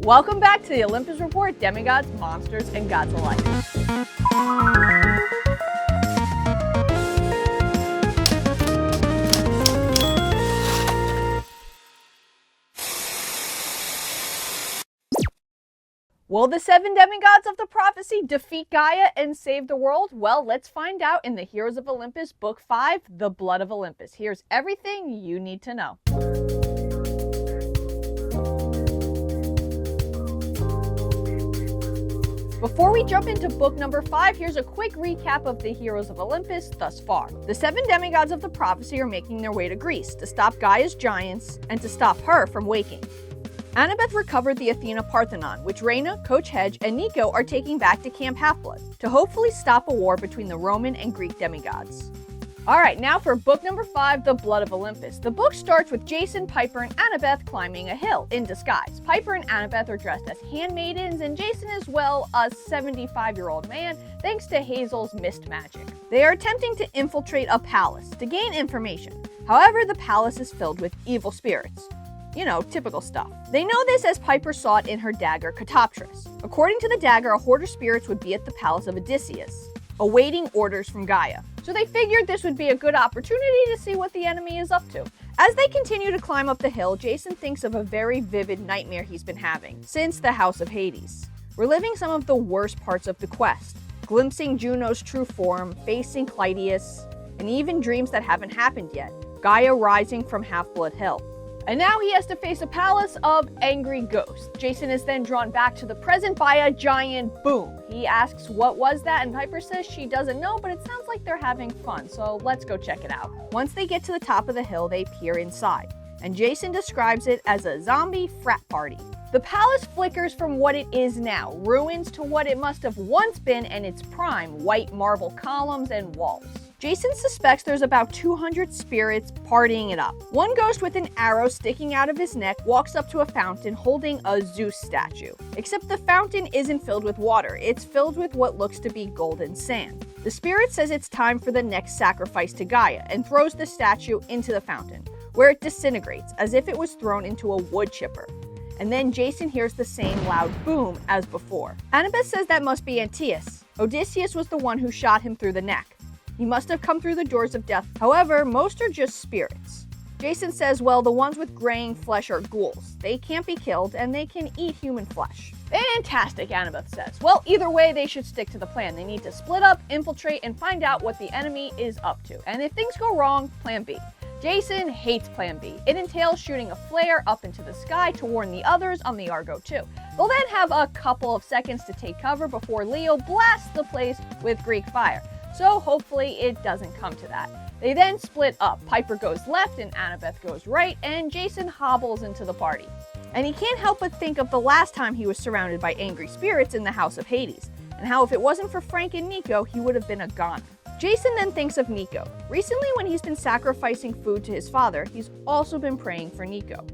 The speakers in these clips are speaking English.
Welcome back to the Olympus Report, Demigods, Monsters, and Gods Alike. Will the 7 demigods of the prophecy defeat Gaea and save the world? Well, let's find out in the Heroes of Olympus, Book 5, The Blood of Olympus. Here's everything you need to know. Before we jump into book number 5, here's a quick recap of the Heroes of Olympus thus far. The 7 demigods of the prophecy are making their way to Greece to stop Gaea's giants and to stop her from waking. Annabeth recovered the Athena Parthenon, which Reyna, Coach Hedge, and Nico are taking back to Camp Half-Blood to hopefully stop a war between the Roman and Greek demigods. Alright, now for book number 5, The Blood of Olympus. The book starts with Jason, Piper, and Annabeth climbing a hill in disguise. Piper and Annabeth are dressed as handmaidens, and Jason is, well, a 75-year-old man thanks to Hazel's mist magic. They are attempting to infiltrate a palace to gain information. However, the palace is filled with evil spirits. You know, typical stuff. They know this as Piper saw it in her dagger, Catoptris. According to the dagger, a horde of spirits would be at the palace of Odysseus, awaiting orders from Gaea. So they figured this would be a good opportunity to see what the enemy is up to. As they continue to climb up the hill, Jason thinks of a very vivid nightmare he's been having since the House of Hades. Reliving some of the worst parts of the quest, glimpsing Juno's true form, facing Clytius, and even dreams that haven't happened yet, Gaea rising from Half-Blood Hill. And now he has to face a palace of angry ghosts. Jason is then drawn back to the present by a giant boom. He asks what was that, and Piper says she doesn't know, but it sounds like they're having fun, so let's go check it out. Once they get to the top of the hill, they peer inside, and Jason describes it as a zombie frat party. The palace flickers from what it is now, ruins to what it must have once been in its prime, white marble columns and walls. Jason suspects there's about 200 spirits partying it up. One ghost with an arrow sticking out of his neck walks up to a fountain holding a Zeus statue. Except the fountain isn't filled with water, it's filled with what looks to be golden sand. The spirit says it's time for the next sacrifice to Gaea and throws the statue into the fountain, where it disintegrates as if it was thrown into a wood chipper. And then Jason hears the same loud boom as before. Annabeth says that must be Antaeus. Odysseus was the one who shot him through the neck. He must have come through the doors of death. However, most are just spirits. Jason says, well, the ones with graying flesh are ghouls. They can't be killed, and they can eat human flesh. Fantastic, Annabeth says. Well, either way, they should stick to the plan. They need to split up, infiltrate, and find out what the enemy is up to. And if things go wrong, plan B. Jason hates plan B. It entails shooting a flare up into the sky to warn the others on the Argo 2. They'll then have a couple of seconds to take cover before Leo blasts the place with Greek fire. So hopefully it doesn't come to that. They then split up. Piper goes left and Annabeth goes right, and Jason hobbles into the party. And he can't help but think of the last time he was surrounded by angry spirits in the House of Hades, and how if it wasn't for Frank and Nico, he would have been a goner. Jason then thinks of Nico. Recently, when he's been sacrificing food to his father, he's also been praying for Nico,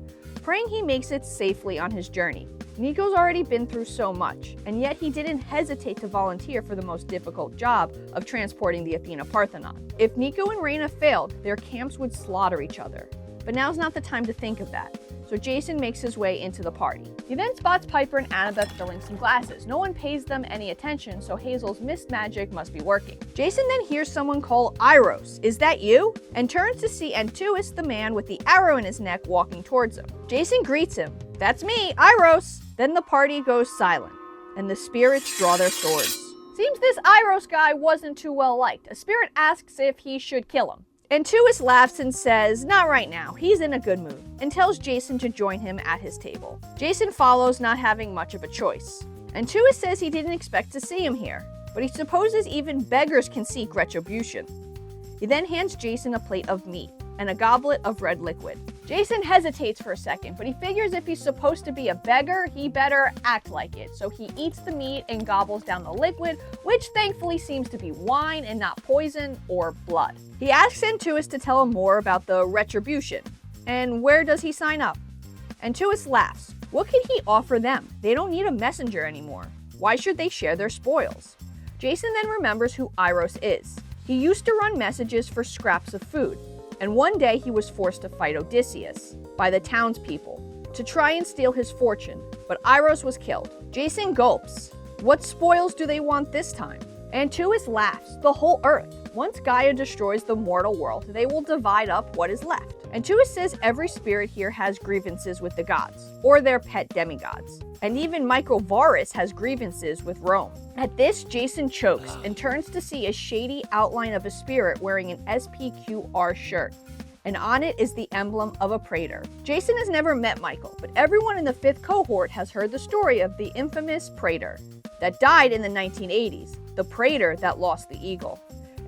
praying he makes it safely on his journey. Nico's already been through so much, and yet he didn't hesitate to volunteer for the most difficult job of transporting the Athena Parthenon. If Nico and Reyna failed, their camps would slaughter each other. But now's not the time to think of that, so Jason makes his way into the party. He then spots Piper and Annabeth filling some glasses. No one pays them any attention, so Hazel's mist magic must be working. Jason then hears someone call Iros, "Is that you?" and turns to see Antoine, the man with the arrow in his neck, walking towards him. Jason greets him. "That's me, Iros." Then the party goes silent, and the spirits draw their swords. Seems this Iros guy wasn't too well liked. A spirit asks if he should kill him. Antoine laughs and says, not right now, he's in a good mood, and tells Jason to join him at his table. Jason follows, not having much of a choice. Antoine says he didn't expect to see him here, but he supposes even beggars can seek retribution. He then hands Jason a plate of meat and a goblet of red liquid. Jason hesitates for a second, but he figures if he's supposed to be a beggar, he better act like it. So he eats the meat and gobbles down the liquid, which thankfully seems to be wine and not poison or blood. He asks Antoine to tell him more about the retribution. And where does he sign up? Antoine laughs. What can he offer them? They don't need a messenger anymore. Why should they share their spoils? Jason then remembers who Iros is. He used to run messages for scraps of food, and one day he was forced to fight Odysseus by the townspeople to try and steal his fortune, but Iros was killed. Jason gulps. What spoils do they want this time? Antoine laughs. The whole Earth. Once Gaea destroys the mortal world, they will divide up what is left. Antoine says every spirit here has grievances with the gods, or their pet demigods. And even Michael Varus has grievances with Rome. At this, Jason chokes and turns to see a shady outline of a spirit wearing an SPQR shirt. And on it is the emblem of a praetor. Jason has never met Michael, but everyone in the 5th cohort has heard the story of the infamous praetor that died in the 1980s, the praetor that lost the eagle.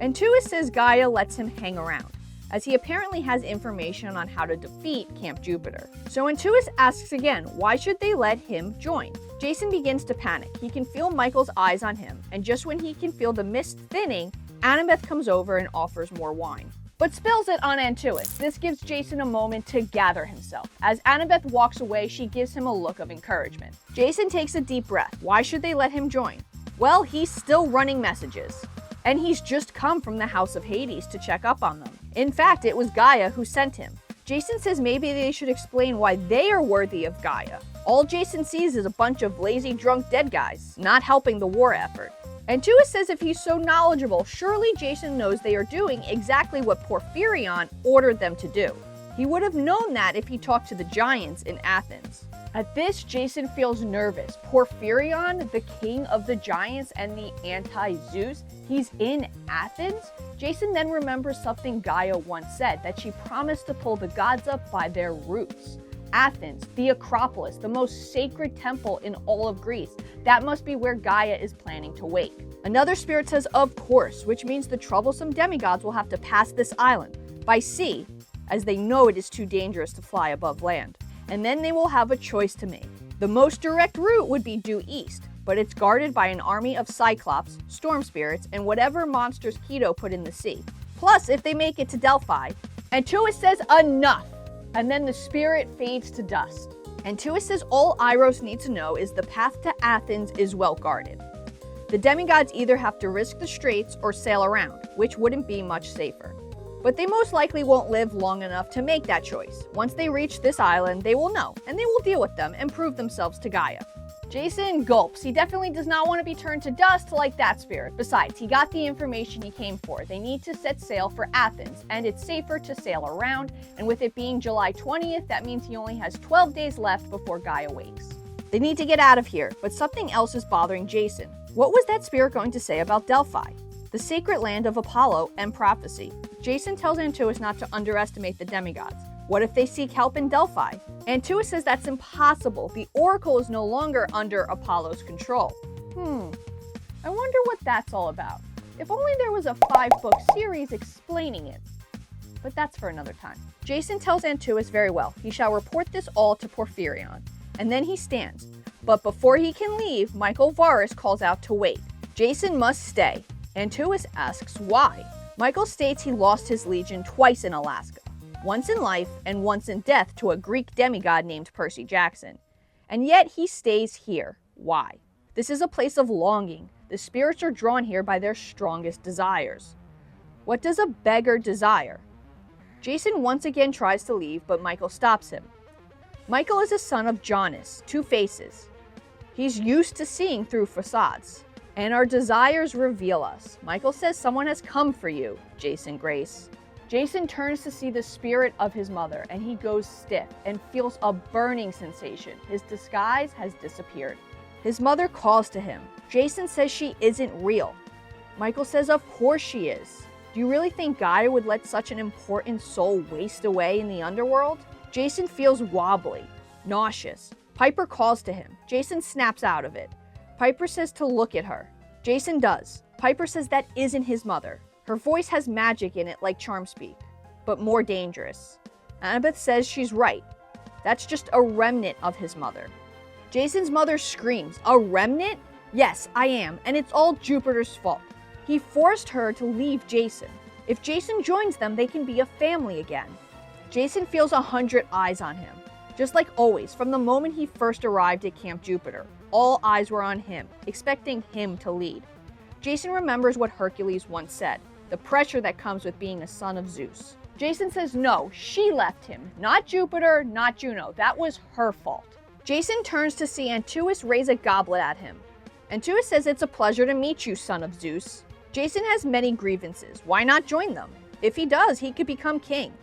Antoine says Gaea lets him hang around, as he apparently has information on how to defeat Camp Jupiter. So Antoine asks again, why should they let him join? Jason begins to panic. He can feel Michael's eyes on him, and just when he can feel the mist thinning, Annabeth comes over and offers more wine, but spills it on Antoine. This gives Jason a moment to gather himself. As Annabeth walks away, she gives him a look of encouragement. Jason takes a deep breath. Why should they let him join? Well, he's still running messages, and he's just come from the House of Hades to check up on them. In fact, it was Gaea who sent him. Jason says maybe they should explain why they are worthy of Gaea. All Jason sees is a bunch of lazy, drunk dead guys, not helping the war effort. Antoine says if he's so knowledgeable, surely Jason knows they are doing exactly what Porphyrion ordered them to do. He would have known that if he talked to the giants in Athens. At this, Jason feels nervous. Porphyrion, the king of the giants and the anti-Zeus, he's in Athens? Jason then remembers something Gaea once said, that she promised to pull the gods up by their roots. Athens, the Acropolis, the most sacred temple in all of Greece. That must be where Gaea is planning to wake. Another spirit says, of course, which means the troublesome demigods will have to pass this island by sea, as they know it is too dangerous to fly above land. And then they will have a choice to make. The most direct route would be due east, but it's guarded by an army of Cyclops, storm spirits, and whatever monsters Keto put in the sea. Plus, if they make it to Delphi, Antoine says enough, and then the spirit fades to dust. Antoine says all Iros needs to know is the path to Athens is well guarded. The demigods either have to risk the straits or sail around, which wouldn't be much safer. But they most likely won't live long enough to make that choice. Once they reach this island, they will know, and they will deal with them and prove themselves to Gaea. Jason gulps. He definitely does not want to be turned to dust like that spirit. Besides, he got the information he came for. They need to set sail for Athens, and it's safer to sail around, and with it being July 20th, that means he only has 12 days left before Gaea wakes. They need to get out of here, but something else is bothering Jason. What was that spirit going to say about Delphi, the sacred land of Apollo and prophecy? Jason tells Antoine not to underestimate the demigods. What if they seek help in Delphi? Antoine says that's impossible. The oracle is no longer under Apollo's control. I wonder what that's all about. If only there was a 5-book series explaining it. But that's for another time. Jason tells Antoine very well. He shall report this all to Porphyrion. And then he stands. But before he can leave, Michael Varus calls out to wait. Jason must stay. Antoine asks why. Michael states he lost his legion twice in Alaska, once in life and once in death to a Greek demigod named Percy Jackson. And yet he stays here. Why? This is a place of longing. The spirits are drawn here by their strongest desires. What does a beggar desire? Jason once again tries to leave, but Michael stops him. Michael is a son of Janus, 2 faces. He's used to seeing through facades. And our desires reveal us. Michael says someone has come for you, Jason Grace. Jason turns to see the spirit of his mother, and he goes stiff and feels a burning sensation. His disguise has disappeared. His mother calls to him. Jason says she isn't real. Michael says of course she is. Do you really think Gaea would let such an important soul waste away in the underworld? Jason feels wobbly, nauseous. Piper calls to him. Jason snaps out of it. Piper says to look at her. Jason does. Piper says that isn't his mother. Her voice has magic in it like charm speak, but more dangerous. Annabeth says she's right. That's just a remnant of his mother. Jason's mother screams, a remnant? Yes, I am, and it's all Jupiter's fault. He forced her to leave Jason. If Jason joins them, they can be a family again. Jason feels 100 eyes on him. Just like always, from the moment he first arrived at Camp Jupiter, all eyes were on him, expecting him to lead. Jason remembers what Hercules once said, the pressure that comes with being a son of Zeus. Jason says no, she left him, not Jupiter, not Juno. That was her fault. Jason turns to see Antoine raise a goblet at him. Antoine says it's a pleasure to meet you, son of Zeus. Jason has many grievances. Why not join them? If he does, he could become king.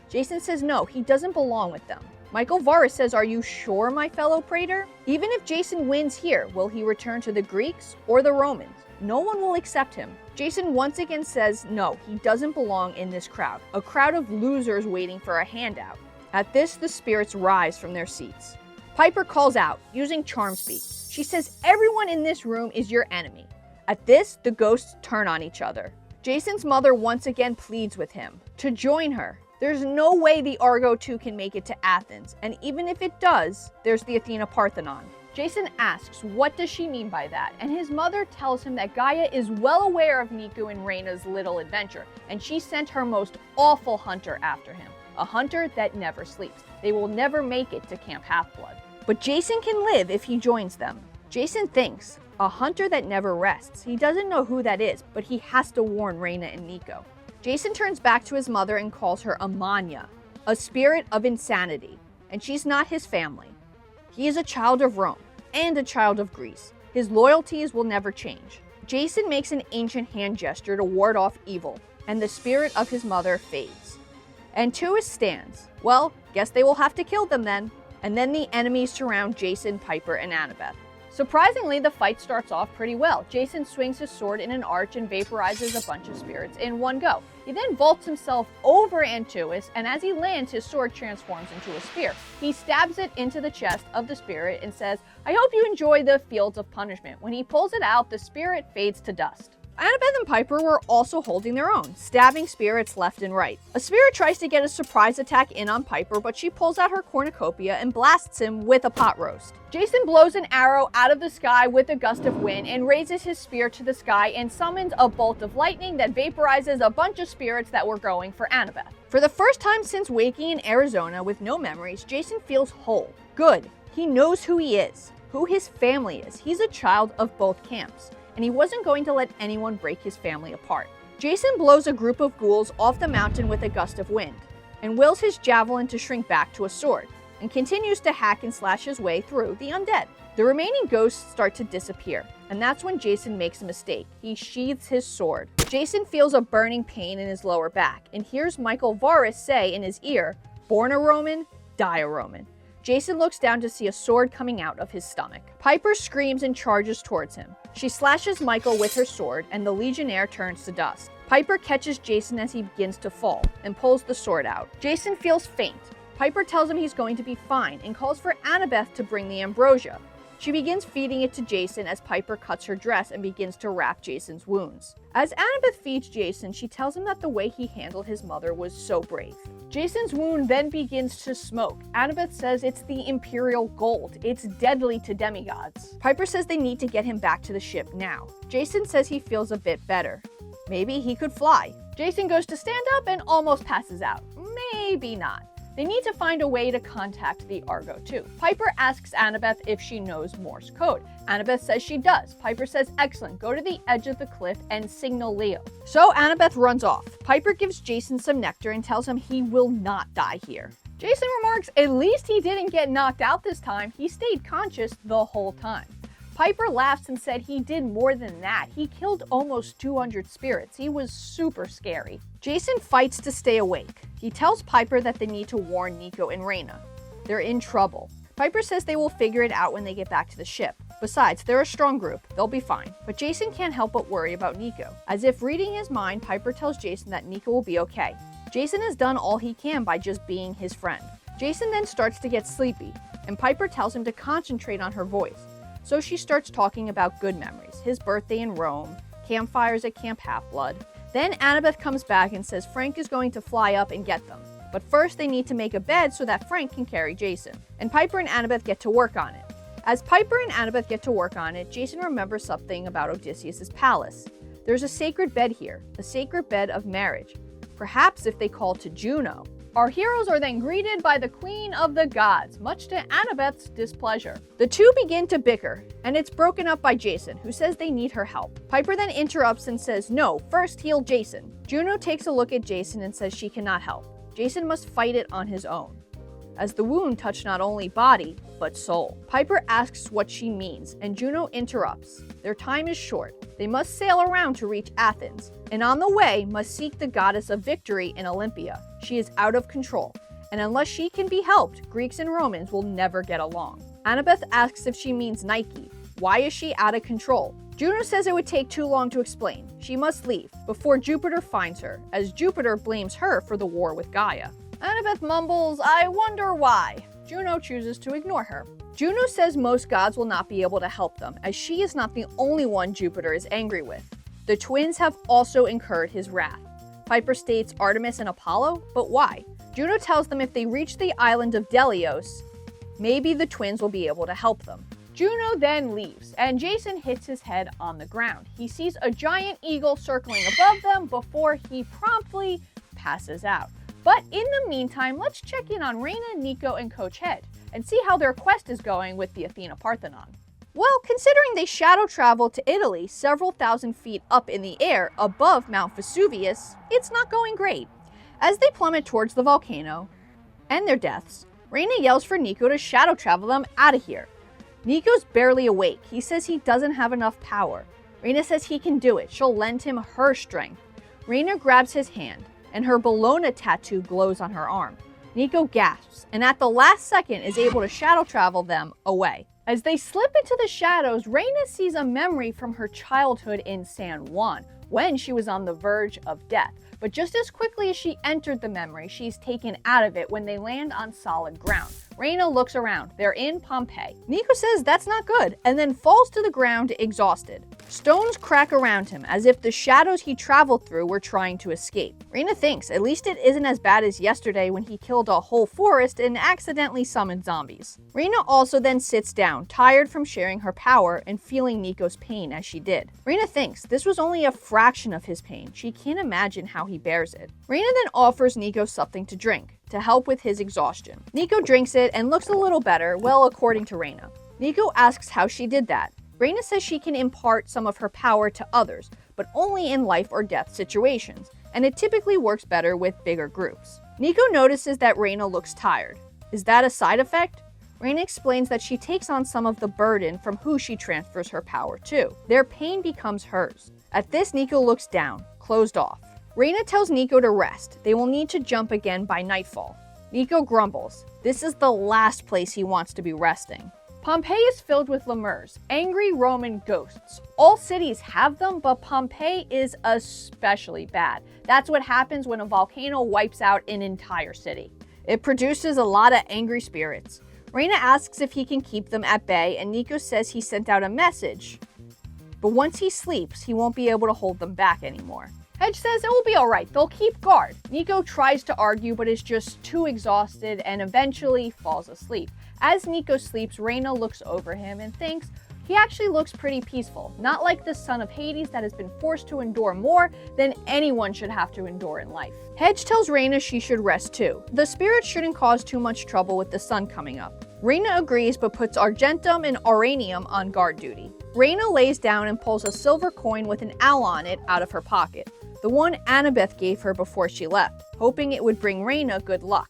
Jason says no, he doesn't belong with them. Michael Varus says, are you sure, my fellow praetor? Even if Jason wins here, will he return to the Greeks or the Romans? No one will accept him. Jason once again says no, he doesn't belong in this crowd, a crowd of losers waiting for a handout. At this, the spirits rise from their seats. Piper calls out, using charm speak. She says everyone in this room is your enemy. At this, the ghosts turn on each other. Jason's mother once again pleads with him to join her. There's no way the Argo 2 can make it to Athens, and even if it does, there's the Athena Parthenon. Jason asks what does she mean by that, and his mother tells him that Gaea is well aware of Nico and Reina's little adventure, and she sent her most awful hunter after him, a hunter that never sleeps. They will never make it to Camp Half-Blood. But Jason can live if he joins them. Jason thinks, a hunter that never rests. He doesn't know who that is, but he has to warn Reina and Nico. Jason turns back to his mother and calls her Amanya, a spirit of insanity, and she's not his family. He is a child of Rome and a child of Greece. His loyalties will never change. Jason makes an ancient hand gesture to ward off evil, and the spirit of his mother fades. Antoine stands. Well, guess they will have to kill them then. And then the enemies surround Jason, Piper, and Annabeth. Surprisingly, the fight starts off pretty well. Jason swings his sword in an arch and vaporizes a bunch of spirits in one go. He then vaults himself over Antoine, and as he lands, his sword transforms into a spear. He stabs it into the chest of the spirit and says, I hope you enjoy the fields of punishment. When he pulls it out, the spirit fades to dust. Annabeth and Piper were also holding their own, stabbing spirits left and right. A spirit tries to get a surprise attack in on Piper, but she pulls out her cornucopia and blasts him with a pot roast. Jason blows an arrow out of the sky with a gust of wind and raises his spear to the sky and summons a bolt of lightning that vaporizes a bunch of spirits that were going for Annabeth. For the first time since waking in Arizona with no memories, Jason feels whole. Good. He knows who he is, who his family is. He's a child of both camps, and he wasn't going to let anyone break his family apart. Jason blows a group of ghouls off the mountain with a gust of wind, and wills his javelin to shrink back to a sword, and continues to hack and slash his way through the undead. The remaining ghosts start to disappear, and that's when Jason makes a mistake. He sheathes his sword. Jason feels a burning pain in his lower back, and hears Michael Varus say in his ear, born a Roman, die a Roman. Jason looks down to see a sword coming out of his stomach. Piper screams and charges towards him. She slashes Michael with her sword, and the Legionnaire turns to dust. Piper catches Jason as he begins to fall, and pulls the sword out. Jason feels faint. Piper tells him he's going to be fine, and calls for Annabeth to bring the ambrosia. She begins feeding it to Jason as Piper cuts her dress and begins to wrap Jason's wounds. As Annabeth feeds Jason, she tells him that the way he handled his mother was so brave. Jason's wound then begins to smoke. Annabeth says it's the Imperial Gold. It's deadly to demigods. Piper says they need to get him back to the ship now. Jason says he feels a bit better. Maybe he could fly. Jason goes to stand up and almost passes out. Maybe not. They need to find a way to contact the Argo 2. Piper asks Annabeth if she knows Morse code. Annabeth says she does. Piper says, excellent, go to the edge of the cliff and signal Leo. So Annabeth runs off. Piper gives Jason some nectar and tells him he will not die here. Jason remarks, at least he didn't get knocked out this time. He stayed conscious the whole time. Piper laughs and said he did more than that. He killed almost 200 spirits. He was super scary. Jason fights to stay awake. He tells Piper that they need to warn Nico and Reina. They're in trouble. Piper says they will figure it out when they get back to the ship. Besides, they're a strong group. They'll be fine. But Jason can't help but worry about Nico. As if reading his mind, Piper tells Jason that Nico will be okay. Jason has done all he can by just being his friend. Jason then starts to get sleepy, and Piper tells him to concentrate on her voice. So she starts talking about good memories, his birthday in Rome, campfires at Camp Half-Blood. Then Annabeth comes back and says Frank is going to fly up and get them. But first they need to make a bed so that Frank can carry Jason. And Piper and Annabeth get to work on it. As Piper and Annabeth get to work on it, Jason remembers something about Odysseus' palace. There's a sacred bed here, a sacred bed of marriage. Perhaps if they call to Juno. Our heroes are then greeted by the Queen of the Gods, much to Annabeth's displeasure. The two begin to bicker, and it's broken up by Jason, who says they need her help. Piper then interrupts and says, no, first heal Jason. Juno takes a look at Jason and says she cannot help. Jason must fight it on his own. as the wound touched not only body, but soul. Piper asks what she means, and Juno interrupts. Their time is short. They must sail around to reach Athens, and on the way must seek the goddess of victory in Olympia. She is out of control, and unless she can be helped, Greeks and Romans will never get along. Annabeth asks if she means Nike. Why is she out of control? Juno says it would take too long to explain. She must leave before Jupiter finds her, as Jupiter blames her for the war with Gaea. Annabeth mumbles, "I wonder why." Juno chooses to ignore her. Juno says most gods will not be able to help them, as she is not the only one Jupiter is angry with. The twins have also incurred his wrath. Piper states Artemis and Apollo, but why? Juno tells them if they reach the island of Delios, maybe the twins will be able to help them. Juno then leaves, and Jason hits his head on the ground. He sees a giant eagle circling above them before he promptly passes out. But in the meantime, let's check in on Reyna, Nico, and Coach Hedge, and see how their quest is going with the Athena Parthenon. Well, considering they shadow travel to Italy several thousand feet up in the air above Mount Vesuvius, it's not going great. As they plummet towards the volcano, and their deaths, Reyna yells for Nico to shadow travel them out of here. Nico's barely awake. He says he doesn't have enough power. Reyna says he can do it. She'll lend him her strength. Reyna grabs his hand, and her Bellona tattoo glows on her arm. Nico gasps, and at the last second is able to shadow travel them away. As they slip into the shadows, Reyna sees a memory from her childhood in San Juan, when she was on the verge of death. But just as quickly as she entered the memory, she's taken out of it when they land on solid ground. Reyna looks around. They're in Pompeii. Nico says that's not good, and then falls to the ground exhausted. Stones crack around him, as if the shadows he traveled through were trying to escape. Reyna thinks at least it isn't as bad as yesterday when he killed a whole forest and accidentally summoned zombies. Reyna also then sits down, tired from sharing her power and feeling Nico's pain as she did. Reyna thinks this was only a fraction of his pain. She can't imagine how he bears it. Reyna then offers Nico something to drink to help with his exhaustion. Nico drinks it and looks a little better, well, according to Reyna. Nico asks how she did that. Reyna says she can impart some of her power to others, but only in life or death situations, and it typically works better with bigger groups. Nico notices that Reyna looks tired. Is that a side effect? Reyna explains that she takes on some of the burden from who she transfers her power to. Their pain becomes hers. At this, Nico looks down, closed off. Reyna tells Nico to rest. They will need to jump again by nightfall. Nico grumbles. This is the last place he wants to be resting. Pompeii is filled with lemurs, angry Roman ghosts. All cities have them, but Pompeii is especially bad. That's what happens when a volcano wipes out an entire city. It produces a lot of angry spirits. Reyna asks if he can keep them at bay, and Nico says he sent out a message. But once he sleeps, he won't be able to hold them back anymore. Hedge says it will be alright, they'll keep guard. Nico tries to argue but is just too exhausted and eventually falls asleep. As Nico sleeps, Reyna looks over him and thinks he actually looks pretty peaceful, not like the son of Hades that has been forced to endure more than anyone should have to endure in life. Hedge tells Reyna she should rest too. The spirits shouldn't cause too much trouble with the sun coming up. Reyna agrees but puts Argentum and Auranium on guard duty. Reyna lays down and pulls a silver coin with an owl on it out of her pocket, the one Annabeth gave her before she left, hoping it would bring Reyna good luck.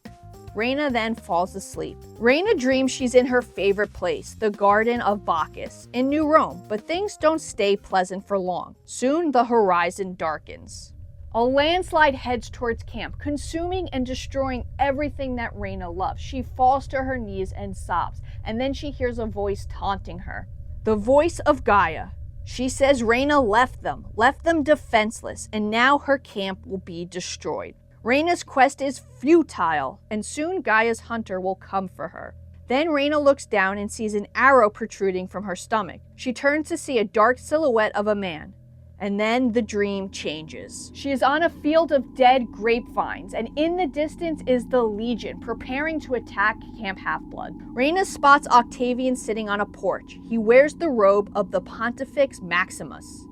Reyna then falls asleep. Reyna dreams she's in her favorite place, the Garden of Bacchus, in New Rome, but things don't stay pleasant for long. Soon the horizon darkens. A landslide heads towards camp, consuming and destroying everything that Reyna loves. She falls to her knees and sobs, and then she hears a voice taunting her. The voice of Gaea. She says Reyna left them defenseless, and now her camp will be destroyed. Reyna's quest is futile, and soon Gaia's hunter will come for her. Then Reyna looks down and sees an arrow protruding from her stomach. She turns to see a dark silhouette of a man. And then the dream changes. She is on a field of dead grapevines, and in the distance is the Legion, preparing to attack Camp Half-Blood. Reyna spots Octavian sitting on a porch. He wears the robe of the Pontifex Maximus,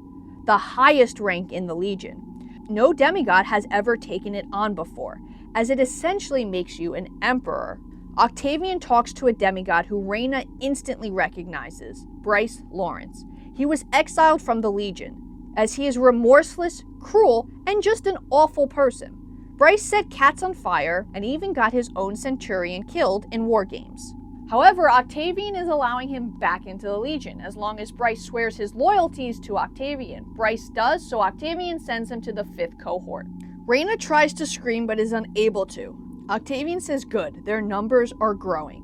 the highest rank in the Legion. No demigod has ever taken it on before, as it essentially makes you an emperor. Octavian talks to a demigod who Reyna instantly recognizes, Bryce Lawrence. He was exiled from the Legion, as he is remorseless, cruel, and just an awful person. Bryce set cats on fire and even got his own centurion killed in war games. However, Octavian is allowing him back into the Legion as long as Bryce swears his loyalties to Octavian. Bryce does, so Octavian sends him to the 5th cohort. Reyna tries to scream but is unable to. Octavian says good, their numbers are growing.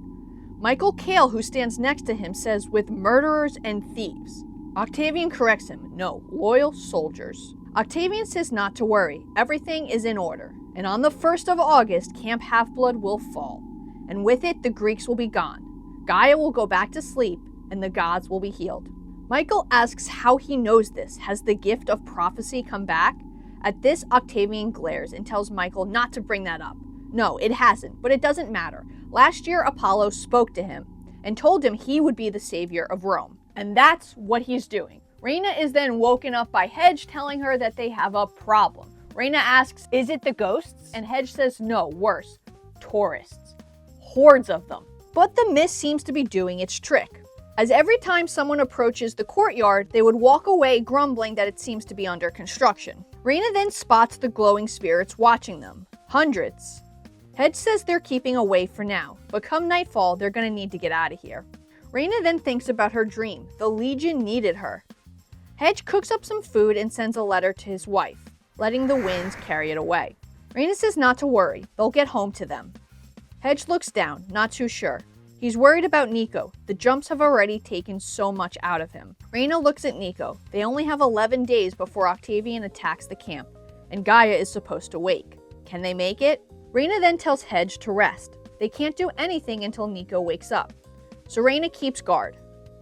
Michael Cale, who stands next to him, says with murderers and thieves. Octavian corrects him, no, loyal soldiers. Octavian says not to worry, everything is in order. And on the 1st of August, Camp Half-Blood will fall. And with it, the Greeks will be gone. Gaea will go back to sleep, and the gods will be healed. Michael asks how he knows this. Has the gift of prophecy come back? At this, Octavian glares and tells Michael not to bring that up. No, it hasn't, but it doesn't matter. Last year, Apollo spoke to him and told him he would be the savior of Rome. And that's what he's doing. Reyna is then woken up by Hedge telling her that they have a problem. Reyna asks, is it the ghosts? And Hedge says, no, worse, tourists. Hordes of them. But the mist seems to be doing its trick, as every time someone approaches the courtyard, they would walk away grumbling that it seems to be under construction. Reyna then spots the glowing spirits watching them. Hundreds. Hedge says they're keeping away for now, but come nightfall, they're gonna need to get out of here. Reyna then thinks about her dream. The Legion needed her. Hedge cooks up some food and sends a letter to his wife, letting the winds carry it away. Reyna says not to worry, they'll get home to them. Hedge looks down, not too sure. He's worried about Nico. The jumps have already taken so much out of him. Reyna looks at Nico. They only have 11 days before Octavian attacks the camp, and Gaea is supposed to wake. Can they make it? Reyna then tells Hedge to rest. They can't do anything until Nico wakes up. So Reyna keeps guard,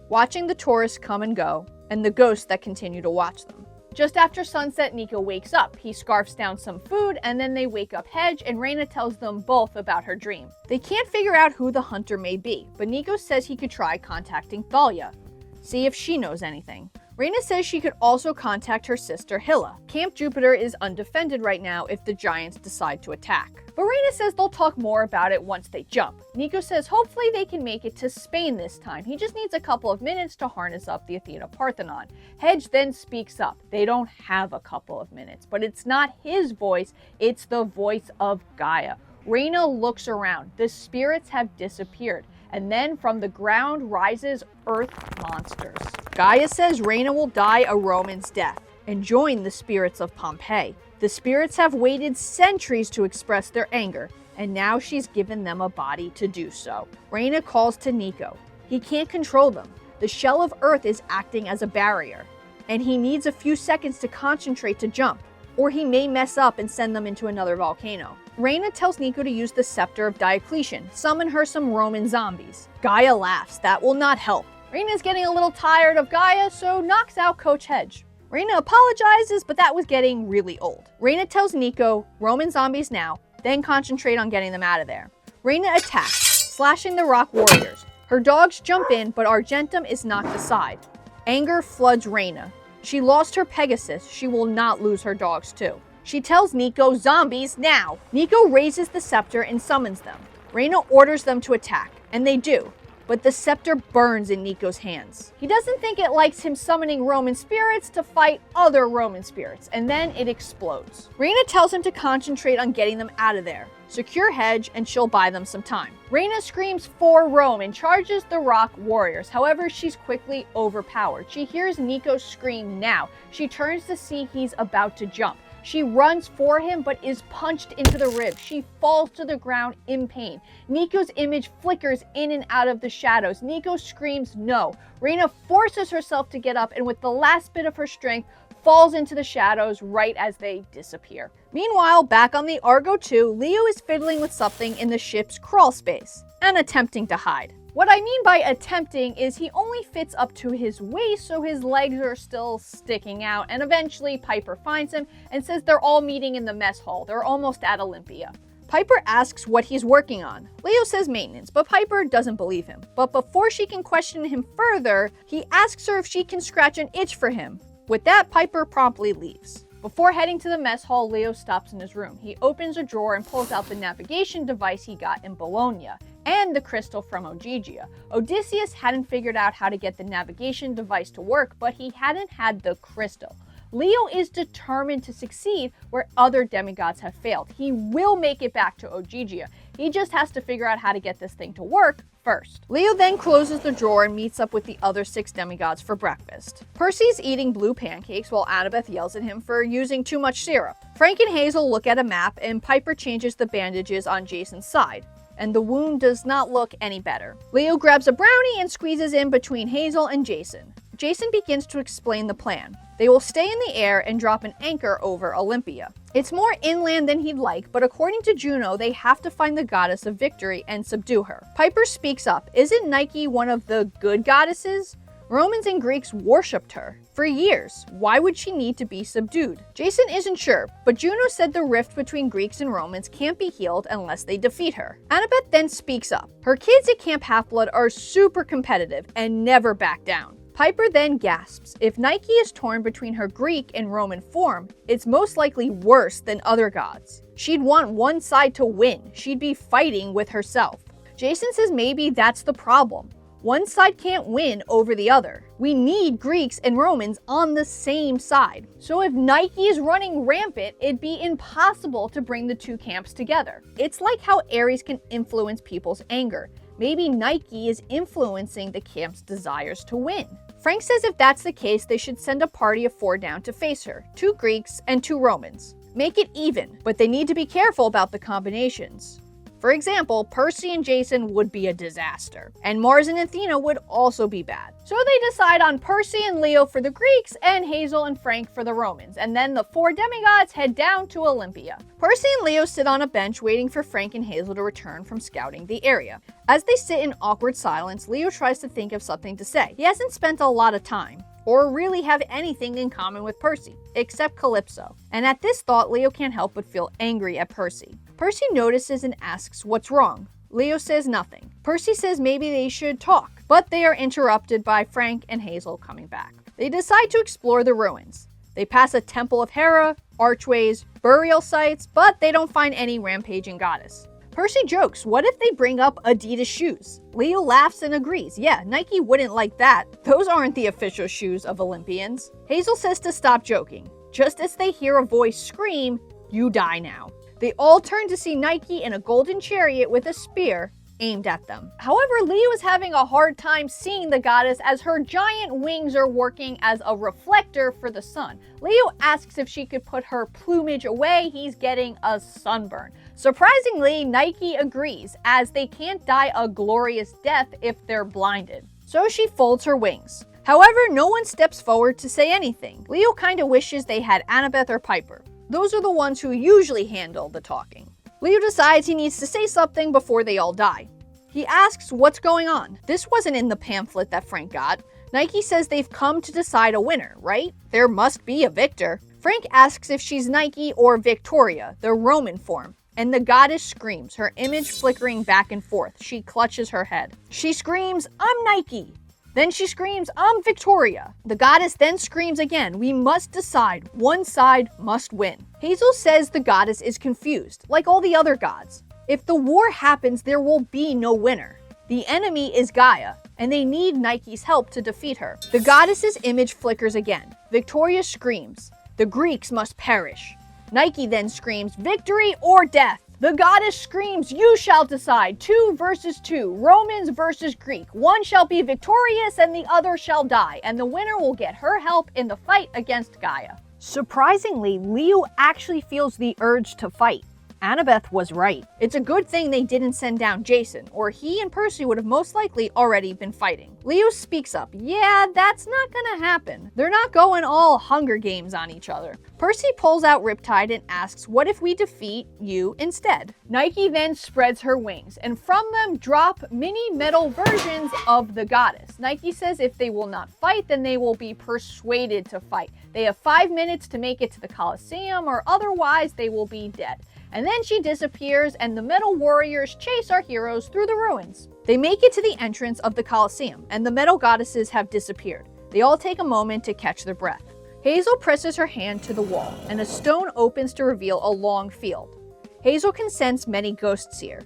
watching the tourists come and go, and the ghosts that continue to watch them. Just after sunset, Nico wakes up. He scarfs down some food, and then they wake up Hedge, and Reyna tells them both about her dream. They can't figure out who the hunter may be, but Nico says he could try contacting Thalia, see if she knows anything. Reyna says she could also contact her sister Hilla. Camp Jupiter is undefended right now if the giants decide to attack. But Reyna says they'll talk more about it once they jump. Nico says hopefully they can make it to Spain this time. He just needs a couple of minutes to harness up the Athena Parthenon. Hedge then speaks up. They don't have a couple of minutes, but it's not his voice, it's the voice of Gaea. Reyna looks around. The spirits have disappeared. And then from the ground rises earth monsters. Gaea says Reyna will die a Roman's death and join the spirits of Pompeii. The spirits have waited centuries to express their anger, and now she's given them a body to do so. Reyna calls to Nico. He can't control them. The shell of Earth is acting as a barrier, and he needs a few seconds to concentrate to jump, or he may mess up and send them into another volcano. Reyna tells Nico to use the scepter of Diocletian, summon her some Roman zombies. Gaea laughs. That will not help. Reyna's getting a little tired of Gaea, so knocks out Coach Hedge. Reyna apologizes, but that was getting really old. Reyna tells Nico, Roman zombies now, then concentrate on getting them out of there. Reyna attacks, slashing the rock warriors. Her dogs jump in, but Argentum is knocked aside. Anger floods Reyna. She lost her Pegasus, she will not lose her dogs too. She tells Nico, zombies now! Nico raises the scepter and summons them. Reyna orders them to attack, and they do. But the scepter burns in Nico's hands. He doesn't think it likes him summoning Roman spirits to fight other Roman spirits, and then it explodes. Reyna tells him to concentrate on getting them out of there. Secure Hedge, and she'll buy them some time. Reyna screams for Rome and charges the rock warriors. However, she's quickly overpowered. She hears Nico scream now. She turns to see he's about to jump. She runs for him, but is punched into the ribs. She falls to the ground in pain. Nico's image flickers in and out of the shadows. Nico screams no. Reyna forces herself to get up, and with the last bit of her strength, falls into the shadows right as they disappear. Meanwhile, back on the Argo 2, Leo is fiddling with something in the ship's crawl space and attempting to hide. What I mean by attempting is he only fits up to his waist, so his legs are still sticking out, and eventually Piper finds him and says they're all meeting in the mess hall. They're almost at Olympia. Piper asks what he's working on. Leo says maintenance, but Piper doesn't believe him. But before she can question him further, he asks her if she can scratch an itch for him. With that, Piper promptly leaves. Before heading to the mess hall, Leo stops in his room. He opens a drawer and pulls out the navigation device he got in Bologna and the crystal from Ogygia. Odysseus hadn't figured out how to get the navigation device to work, but he hadn't had the crystal. Leo is determined to succeed where other demigods have failed. He will make it back to Ogygia. He just has to figure out how to get this thing to work first. Leo then closes the drawer and meets up with the other 6 demigods for breakfast. Percy's eating blue pancakes while Annabeth yells at him for using too much syrup. Frank and Hazel look at a map and Piper changes the bandages on Jason's side, and the wound does not look any better. Leo grabs a brownie and squeezes in between Hazel and Jason. Jason begins to explain the plan. They will stay in the air and drop an anchor over Olympia. It's more inland than he'd like, but according to Juno, they have to find the goddess of victory and subdue her. Piper speaks up. Isn't Nike one of the good goddesses? Romans and Greeks worshipped her for years. Why would she need to be subdued? Jason isn't sure, but Juno said the rift between Greeks and Romans can't be healed unless they defeat her. Annabeth then speaks up. Her kids at Camp Half-Blood are super competitive and never back down. Piper then gasps. If Nike is torn between her Greek and Roman form, it's most likely worse than other gods. She'd want one side to win. She'd be fighting with herself. Jason says maybe that's the problem. One side can't win over the other. We need Greeks and Romans on the same side. So if Nike is running rampant, it'd be impossible to bring the 2 camps together. It's like how Ares can influence people's anger. Maybe Nike is influencing the camp's desires to win. Frank says if that's the case, they should send a party of 4 down to face her, 2 Greeks and 2 Romans. Make it even, but they need to be careful about the combinations. For example, Percy and Jason would be a disaster, and Mars and Athena would also be bad. So they decide on Percy and Leo for the Greeks and Hazel and Frank for the Romans, and then the 4 demigods head down to Olympia. Percy and Leo sit on a bench waiting for Frank and Hazel to return from scouting the area. As they sit in awkward silence, Leo tries to think of something to say. He hasn't spent a lot of time, or really have anything in common with Percy, except Calypso. And at this thought, Leo can't help but feel angry at Percy. Percy notices and asks what's wrong. Leo says nothing. Percy says maybe they should talk, but they are interrupted by Frank and Hazel coming back. They decide to explore the ruins. They pass a temple of Hera, archways, burial sites, but they don't find any rampaging goddess. Percy jokes, what if they bring up Adidas shoes? Leo laughs and agrees. Yeah, Nike wouldn't like that. Those aren't the official shoes of Olympians. Hazel says to stop joking. Just as they hear a voice scream, "You die now." They all turn to see Nike in a golden chariot with a spear aimed at them. However, Leo is having a hard time seeing the goddess as her giant wings are working as a reflector for the sun. Leo asks if she could put her plumage away. He's getting a sunburn. Surprisingly, Nike agrees, as they can't die a glorious death if they're blinded. So she folds her wings. However, no one steps forward to say anything. Leo kinda wishes they had Annabeth or Piper. Those are the ones who usually handle the talking. Leo decides he needs to say something before they all die. He asks what's going on. This wasn't in the pamphlet that Frank got. Nike says they've come to decide a winner, right? There must be a victor. Frank asks if she's Nike or Victoria, the Roman form. And the goddess screams, her image flickering back and forth. She clutches her head. She screams, "I'm Nike." Then she screams, "I'm Victoria." The goddess then screams again, "We must decide. One side must win." Hazel says the goddess is confused, like all the other gods. If the war happens, there will be no winner. The enemy is Gaea, and they need Nike's help to defeat her. The goddess's image flickers again. Victoria screams, "The Greeks must perish." Nike then screams, "Victory or death." The goddess screams, "You shall decide. 2 versus 2. Romans versus Greek. One shall be victorious and the other shall die, and the winner will get her help in the fight against Gaea." Surprisingly, Leo actually feels the urge to fight. Annabeth was right. It's a good thing they didn't send down Jason, or he and Percy would have most likely already been fighting. Leo speaks up. Yeah, that's not gonna happen. They're not going all Hunger Games on each other. Percy pulls out Riptide and asks, what if we defeat you instead? Nike then spreads her wings, and from them drop mini metal versions of the goddess. Nike says if they will not fight, then they will be persuaded to fight. They have 5 minutes to make it to the Colosseum, or otherwise they will be dead. And then she disappears, and the metal warriors chase our heroes through the ruins. They make it to the entrance of the Colosseum, and the metal goddesses have disappeared. They all take a moment to catch their breath. Hazel presses her hand to the wall, and a stone opens to reveal a long field. Hazel can sense many ghosts here.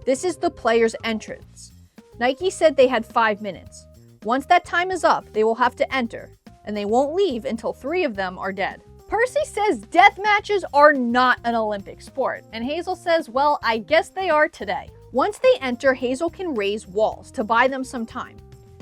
This is the player's entrance. Nike said they had 5 minutes. Once that time is up, they will have to enter, and they won't leave until 3 of them are dead. Percy says death matches are not an Olympic sport, and Hazel says, well, I guess they are today. Once they enter, Hazel can raise walls to buy them some time.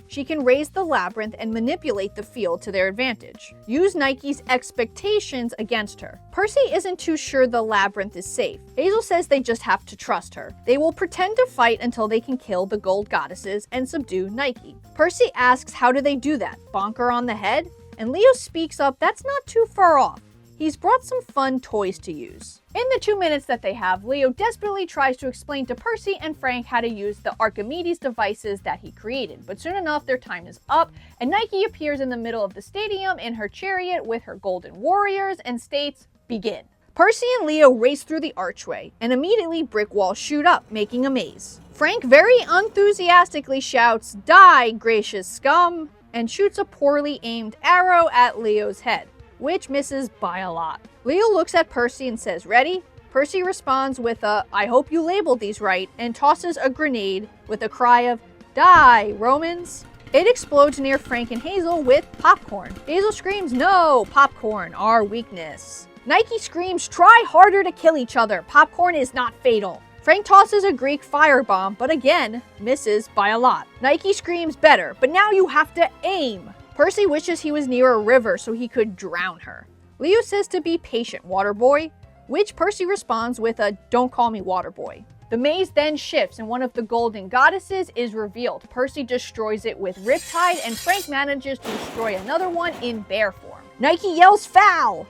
She can raise the labyrinth and manipulate the field to their advantage. Use Nike's expectations against her. Percy isn't too sure the labyrinth is safe. Hazel says they just have to trust her. They will pretend to fight until they can kill the gold goddesses and subdue Nike. Percy asks how do they do that? Bonk her on the head? And Leo speaks up that's not too far off. He's brought some fun toys to use. In the 2 minutes that they have, Leo desperately tries to explain to Percy and Frank how to use the Archimedes devices that he created, but soon enough their time is up, and Nike appears in the middle of the stadium in her chariot with her golden warriors and states, begin. Percy and Leo race through the archway, and immediately brick walls shoot up, making a maze. Frank very enthusiastically shouts, "Die, gracious scum!" and shoots a poorly aimed arrow at Leo's head, which misses by a lot. Leo looks at Percy and says, "Ready?" Percy responds with a, "I hope you labeled these right," and tosses a grenade with a cry of, "Die, Romans!" It explodes near Frank and Hazel with popcorn. Hazel screams, "No, popcorn, our weakness." Nike screams, "Try harder to kill each other. Popcorn is not fatal." Frank tosses a Greek firebomb, but again, misses by a lot. Nike screams, "Better, but now you have to aim." Percy wishes he was near a river so he could drown her. Leo says to be patient, Waterboy, which Percy responds with a "Don't call me Waterboy." The maze then shifts and one of the golden goddesses is revealed. Percy destroys it with Riptide and Frank manages to destroy another one in bear form. Nike yells foul!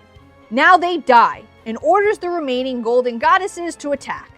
Now they die and orders the remaining golden goddesses to attack.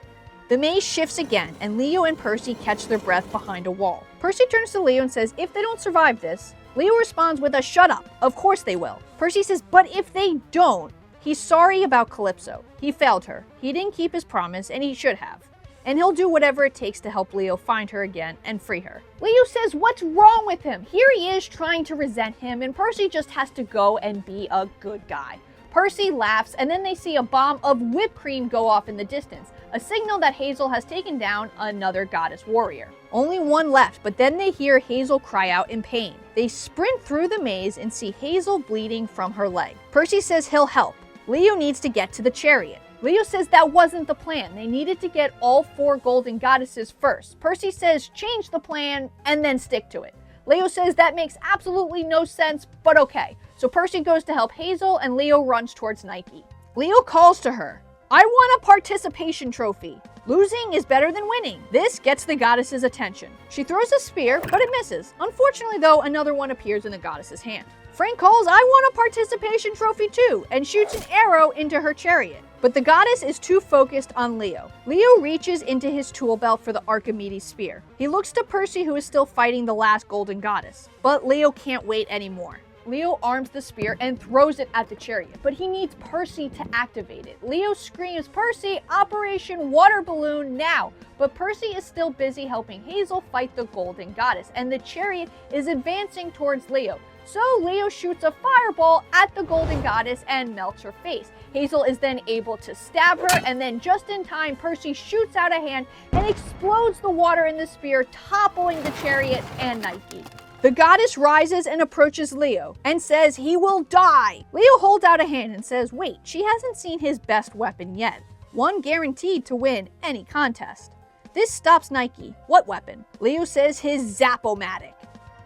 The maze shifts again, and Leo and Percy catch their breath behind a wall. Percy turns to Leo and says, "If they don't survive this," Leo responds with a "Shut up, of course they will." Percy says, "But if they don't," he's sorry about Calypso. He failed her. He didn't keep his promise, and he should have. And he'll do whatever it takes to help Leo find her again and free her. Leo says, what's wrong with him? Here he is trying to resent him, and Percy just has to go and be a good guy. Percy laughs, and then they see a bomb of whipped cream go off in the distance, a signal that Hazel has taken down another goddess warrior. Only one left, but then they hear Hazel cry out in pain. They sprint through the maze and see Hazel bleeding from her leg. Percy says he'll help. Leo needs to get to the chariot. Leo says that wasn't the plan. They needed to get all 4 golden goddesses first. Percy says change the plan and then stick to it. Leo says that makes absolutely no sense, but okay. So Percy goes to help Hazel and Leo runs towards Nike. Leo calls to her, "I want a participation trophy. Losing is better than winning." This gets the goddess's attention. She throws a spear, but it misses. Unfortunately though, another one appears in the goddess's hand. Frank calls, "I want a participation trophy too," and shoots an arrow into her chariot. But the goddess is too focused on Leo. Leo reaches into his tool belt for the Archimedes spear. He looks to Percy, who is still fighting the last golden goddess. But Leo can't wait anymore. Leo arms the spear and throws it at the chariot, but he needs Percy to activate it. Leo screams, "Percy, Operation Water Balloon now!" But Percy is still busy helping Hazel fight the golden goddess, and the chariot is advancing towards Leo. So Leo shoots a fireball at the golden goddess and melts her face. Hazel is then able to stab her, and then just in time, Percy shoots out a hand and explodes the water in the spear, toppling the chariot and Nike. The goddess rises and approaches Leo and says he will die. Leo holds out a hand and says, wait, she hasn't seen his best weapon yet. One guaranteed to win any contest. This stops Nike. What weapon? Leo says his Zap-O-Matic.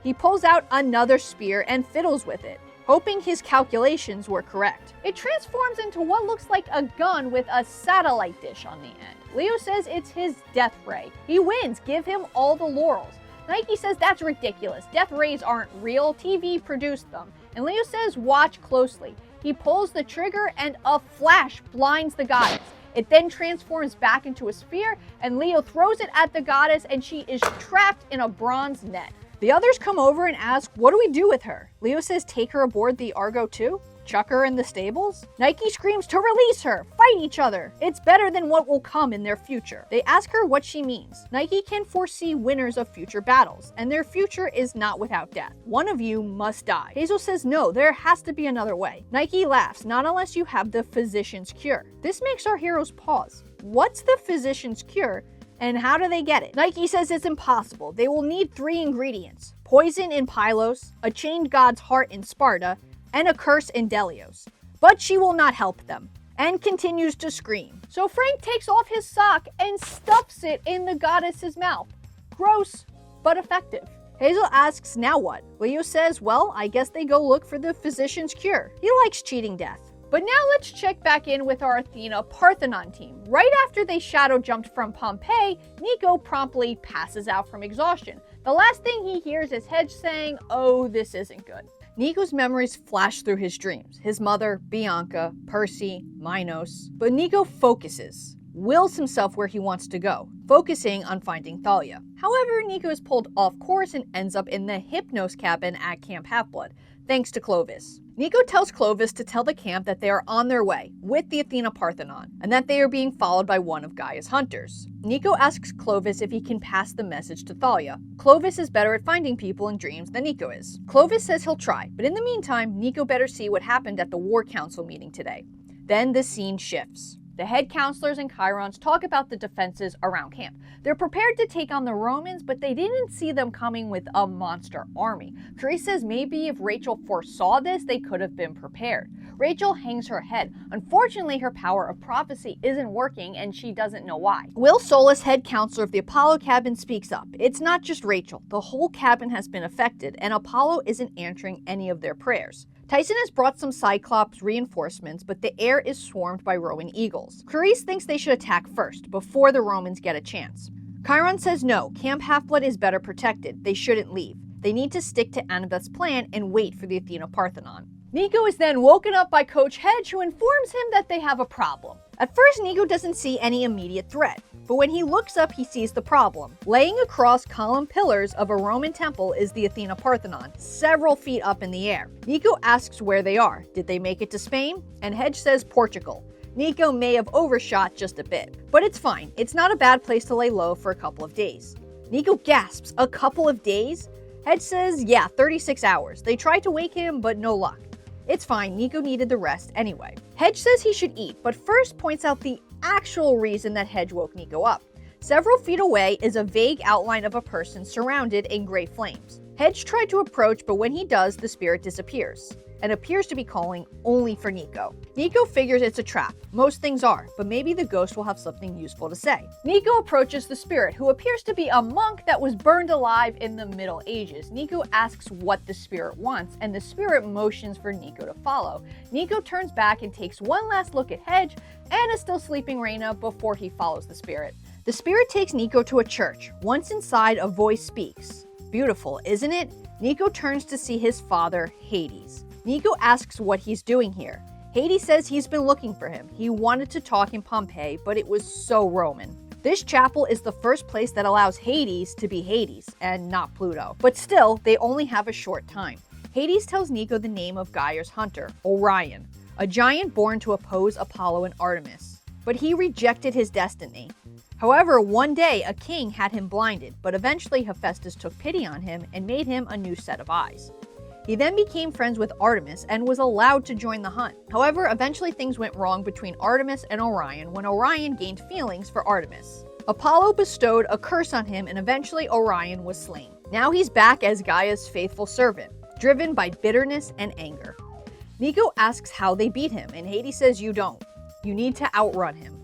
He pulls out another spear and fiddles with it, hoping his calculations were correct. It transforms into what looks like a gun with a satellite dish on the end. Leo says it's his death ray. He wins, give him all the laurels. Nike says that's ridiculous. Death rays aren't real, TV produced them. And Leo says watch closely. He pulls the trigger and a flash blinds the goddess. It then transforms back into a spear and Leo throws it at the goddess and she is trapped in a bronze net. The others come over and ask, what do we do with her? Leo says take her aboard the Argo too? Chuck her in the stables? Nike screams to release her, fight each other. It's better than what will come in their future. They ask her what she means. Nike can foresee winners of future battles, and their future is not without death. One of you must die. Hazel says no, there has to be another way. Nike laughs, not unless you have the physician's cure. This makes our heroes pause. What's the physician's cure? And how do they get it? Nike says it's impossible. They will need 3 ingredients: poison in Pylos, a chained god's heart in Sparta, and a curse in Delios. But she will not help them, and continues to scream. So Frank takes off his sock and stuffs it in the goddess's mouth. Gross, but effective. Hazel asks, now what? Leo says, well, I guess they go look for the physician's cure. He likes cheating death. But now let's check back in with our Athena Parthenon team. Right after they shadow jumped from Pompeii, Nico promptly passes out from exhaustion. The last thing he hears is Hedge saying, oh, this isn't good. Nico's memories flash through his dreams. His mother, Bianca, Percy, Minos. But Nico focuses, wills himself where he wants to go, focusing on finding Thalia. However, Nico is pulled off course and ends up in the Hypnos cabin at Camp Half-Blood, thanks to Clovis. Nico tells Clovis to tell the camp that they are on their way with the Athena Parthenon, and that they are being followed by one of Gaea's hunters. Nico asks Clovis if he can pass the message to Thalia. Clovis is better at finding people in dreams than Nico is. Clovis says he'll try, but in the meantime, Nico better see what happened at the War Council meeting today. Then the scene shifts. The head counselors and Chirons talk about the defenses around camp. They're prepared to take on the Romans, but they didn't see them coming with a monster army. Clarice says maybe if Rachel foresaw this, they could have been prepared. Rachel hangs her head. Unfortunately, her power of prophecy isn't working and she doesn't know why. Will Solus, head counselor of the Apollo cabin, speaks up. It's not just Rachel. The whole cabin has been affected and Apollo isn't answering any of their prayers. Tyson has brought some Cyclops reinforcements, but the air is swarmed by Roman eagles. Clarice thinks they should attack first, before the Romans get a chance. Chiron says no, Camp Half-Blood is better protected. They shouldn't leave. They need to stick to Annabeth's plan and wait for the Athena Parthenon. Nico is then woken up by Coach Hedge, who informs him that they have a problem. At first, Nico doesn't see any immediate threat, but when he looks up, he sees the problem. Laying across column pillars of a Roman temple is the Athena Parthenon, several feet up in the air. Nico asks where they are. Did they make it to Spain? And Hedge says Portugal. Nico may have overshot just a bit, but it's fine. It's not a bad place to lay low for a couple of days. Nico gasps, a couple of days? Hedge says, yeah, 36 hours. They tried to wake him, but no luck. It's fine, Nico needed the rest anyway. Hedge says he should eat, but first points out the actual reason that Hedge woke Nico up. Several feet away is a vague outline of a person surrounded in gray flames. Hedge tried to approach, but when he does, the spirit disappears and appears to be calling only for Nico. Nico figures it's a trap. Most things are, but maybe the ghost will have something useful to say. Nico approaches the spirit, who appears to be a monk that was burned alive in the Middle Ages. Nico asks what the spirit wants, and the spirit motions for Nico to follow. Nico turns back and takes one last look at Hedge and a still sleeping Reyna before he follows the spirit. The spirit takes Nico to a church. Once inside, a voice speaks. Beautiful, isn't it? Nico turns to see his father, Hades. Nico asks what he's doing here. Hades says he's been looking for him. He wanted to talk in Pompeii, but it was so Roman. This chapel is the first place that allows Hades to be Hades, and not Pluto. But still, they only have a short time. Hades tells Nico the name of Gaea's hunter, Orion, a giant born to oppose Apollo and Artemis. But he rejected his destiny. However, one day a king had him blinded, but eventually Hephaestus took pity on him and made him a new set of eyes. He then became friends with Artemis and was allowed to join the hunt. However, eventually things went wrong between Artemis and Orion when Orion gained feelings for Artemis. Apollo bestowed a curse on him and eventually Orion was slain. Now he's back as Gaea's faithful servant, driven by bitterness and anger. Nico asks how they beat him, and Hades says you don't. You need to outrun him.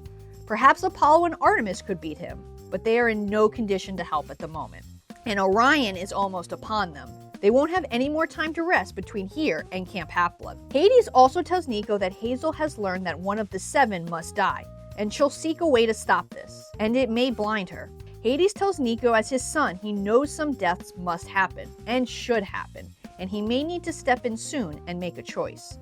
Perhaps Apollo and Artemis could beat him, but they are in no condition to help at the moment. And Orion is almost upon them. They won't have any more time to rest between here and Camp Half-Blood. Hades also tells Nico that Hazel has learned that one of the 7 must die, and she'll seek a way to stop this, and it may blind her. Hades tells Nico as his son he knows some deaths must happen, and should happen, and he may need to step in soon and make a choice.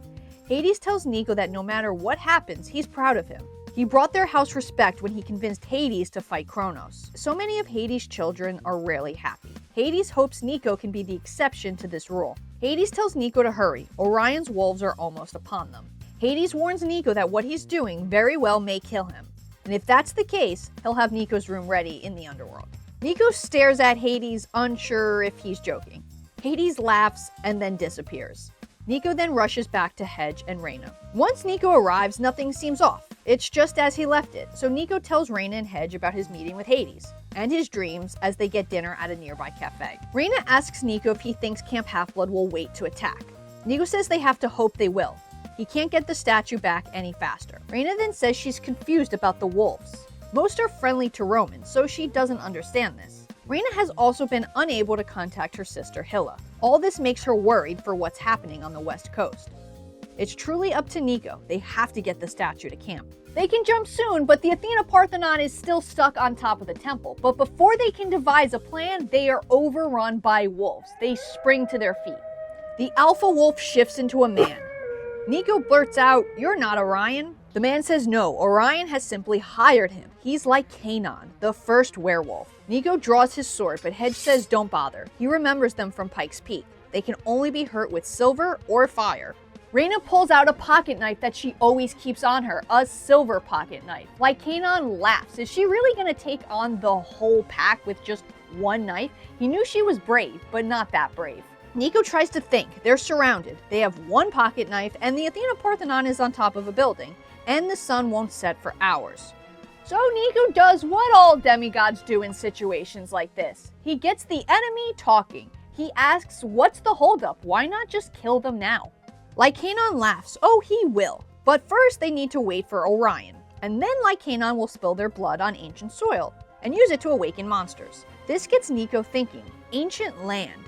Hades tells Nico that no matter what happens, he's proud of him. He brought their house respect when he convinced Hades to fight Kronos. So many of Hades' children are rarely happy. Hades hopes Nico can be the exception to this rule. Hades tells Nico to hurry. Orion's wolves are almost upon them. Hades warns Nico that what he's doing very well may kill him. And if that's the case, he'll have Nico's room ready in the underworld. Nico stares at Hades, unsure if he's joking. Hades laughs and then disappears. Nico then rushes back to Hedge and Reyna. Once Nico arrives, nothing seems off. It's just as he left it, so Nico tells Reyna and Hedge about his meeting with Hades and his dreams as they get dinner at a nearby cafe. Reyna asks Nico if he thinks Camp Half-Blood will wait to attack. Nico says they have to hope they will. He can't get the statue back any faster. Reyna then says she's confused about the wolves. Most are friendly to Romans, so she doesn't understand this. Reyna has also been unable to contact her sister Hilla. All this makes her worried for what's happening on the west coast. It's truly up to Nico. They have to get the statue to camp. They can jump soon, but the Athena Parthenon is still stuck on top of the temple. But before they can devise a plan, they are overrun by wolves. They spring to their feet. The alpha wolf shifts into a man. Nico blurts out, "You're not Orion." The man says no, Orion has simply hired him. He's like Canaan, the first werewolf. Nico draws his sword, but Hedge says don't bother. He remembers them from Pike's Peak. They can only be hurt with silver or fire. Reyna pulls out a pocket knife that she always keeps on her, a silver pocket knife. Lycanon laughs. Is she really going to take on the whole pack with just one knife? He knew she was brave, but not that brave. Nico tries to think. They're surrounded. They have one pocket knife, and the Athena Parthenon is on top of a building, and the sun won't set for hours. So Nico does what all demigods do in situations like this. He gets the enemy talking. He asks, what's the holdup? Why not just kill them now? Lycanon laughs. Oh, he will. But first they need to wait for Orion. And then Lycanon will spill their blood on ancient soil and use it to awaken monsters. This gets Nico thinking. Ancient land.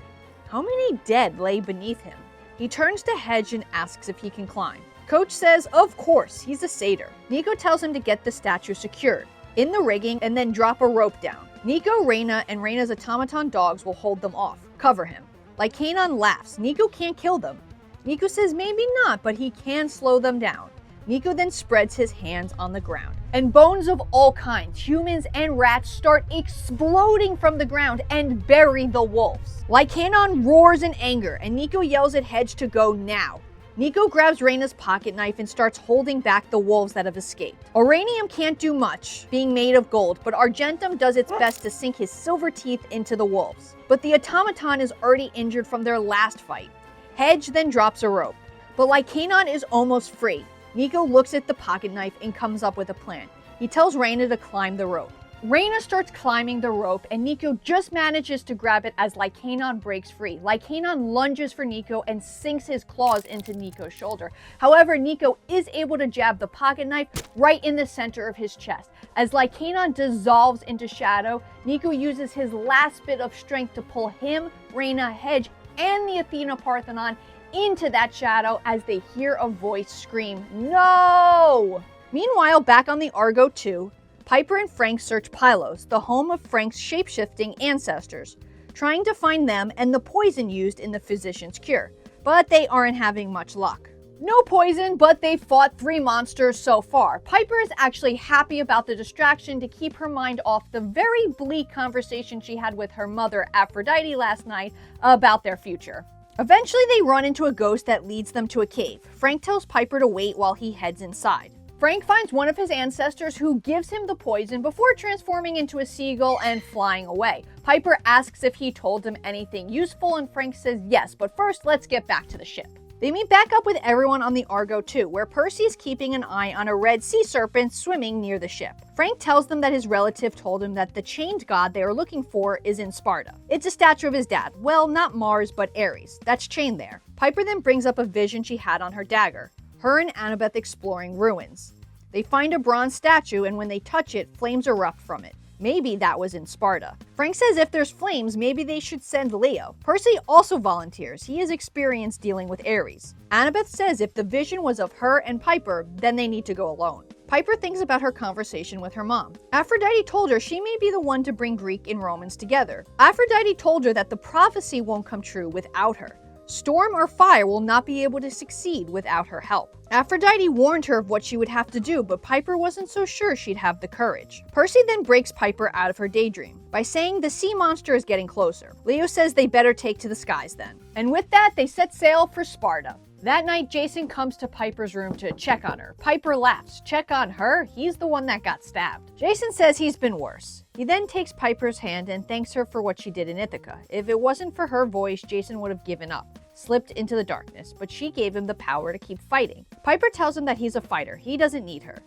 How many dead lay beneath him? He turns to Hedge and asks if he can climb. Coach says, of course, he's a satyr. Nico tells him to get the statue secured in the rigging and then drop a rope down. Nico, Reyna, and Reyna's automaton dogs will hold them off, cover him. Lycanon laughs. Nico can't kill them. Nico says maybe not, but he can slow them down. Nico then spreads his hands on the ground. And bones of all kinds, humans and rats, start exploding from the ground and bury the wolves. Lycanon roars in anger, and Nico yells at Hedge to go now. Nico grabs Reyna's pocket knife and starts holding back the wolves that have escaped. Oranium can't do much, being made of gold, but Argentum does its best to sink his silver teeth into the wolves. But the automaton is already injured from their last fight. Hedge then drops a rope, but Lycanon is almost free. Nico looks at the pocket knife and comes up with a plan. He tells Reyna to climb the rope. Reyna starts climbing the rope, and Nico just manages to grab it as Lycanon breaks free. Lycanon lunges for Nico and sinks his claws into Nico's shoulder. However, Nico is able to jab the pocket knife right in the center of his chest. As Lycanon dissolves into shadow, Nico uses his last bit of strength to pull him, Reyna, Hedge, and the Athena Parthenon into that shadow as they hear a voice scream, "No!" Meanwhile, back on the Argo 2, Piper and Frank search Pylos, the home of Frank's shape-shifting ancestors, trying to find them and the poison used in the physician's cure, but they aren't having much luck. No poison, but they've fought 3 monsters so far. Piper is actually happy about the distraction to keep her mind off the very bleak conversation she had with her mother, Aphrodite, last night about their future. Eventually, they run into a ghost that leads them to a cave. Frank tells Piper to wait while he heads inside. Frank finds one of his ancestors who gives him the poison before transforming into a seagull and flying away. Piper asks if he told him anything useful, and Frank says yes, but first let's get back to the ship. They meet back up with everyone on the Argo 2, where Percy is keeping an eye on a red sea serpent swimming near the ship. Frank tells them that his relative told him that the chained god they are looking for is in Sparta. It's a statue of his dad. Well, not Mars, but Ares. That's chained there. Piper then brings up a vision she had on her dagger. Her and Annabeth exploring ruins. They find a bronze statue, and when they touch it, flames erupt from it. Maybe that was in Sparta. Frank says if there's flames, maybe they should send Leo. Percy also volunteers. He has experience dealing with Ares. Annabeth says if the vision was of her and Piper, then they need to go alone. Piper thinks about her conversation with her mom. Aphrodite told her she may be the one to bring Greek and Romans together. Aphrodite told her that the prophecy won't come true without her. Storm or fire will not be able to succeed without her help. Aphrodite warned her of what she would have to do, but Piper wasn't so sure she'd have the courage. Percy then breaks Piper out of her daydream by saying the sea monster is getting closer. Leo says they better take to the skies then. And with that, they set sail for Sparta. That night, Jason comes to Piper's room to check on her. Piper laughs. Check on her? He's the one that got stabbed. Jason says he's been worse. He then takes Piper's hand and thanks her for what she did in Ithaca. If it wasn't for her voice, Jason would have given up, slipped into the darkness, but she gave him the power to keep fighting. Piper tells him that he's a fighter. He doesn't need her.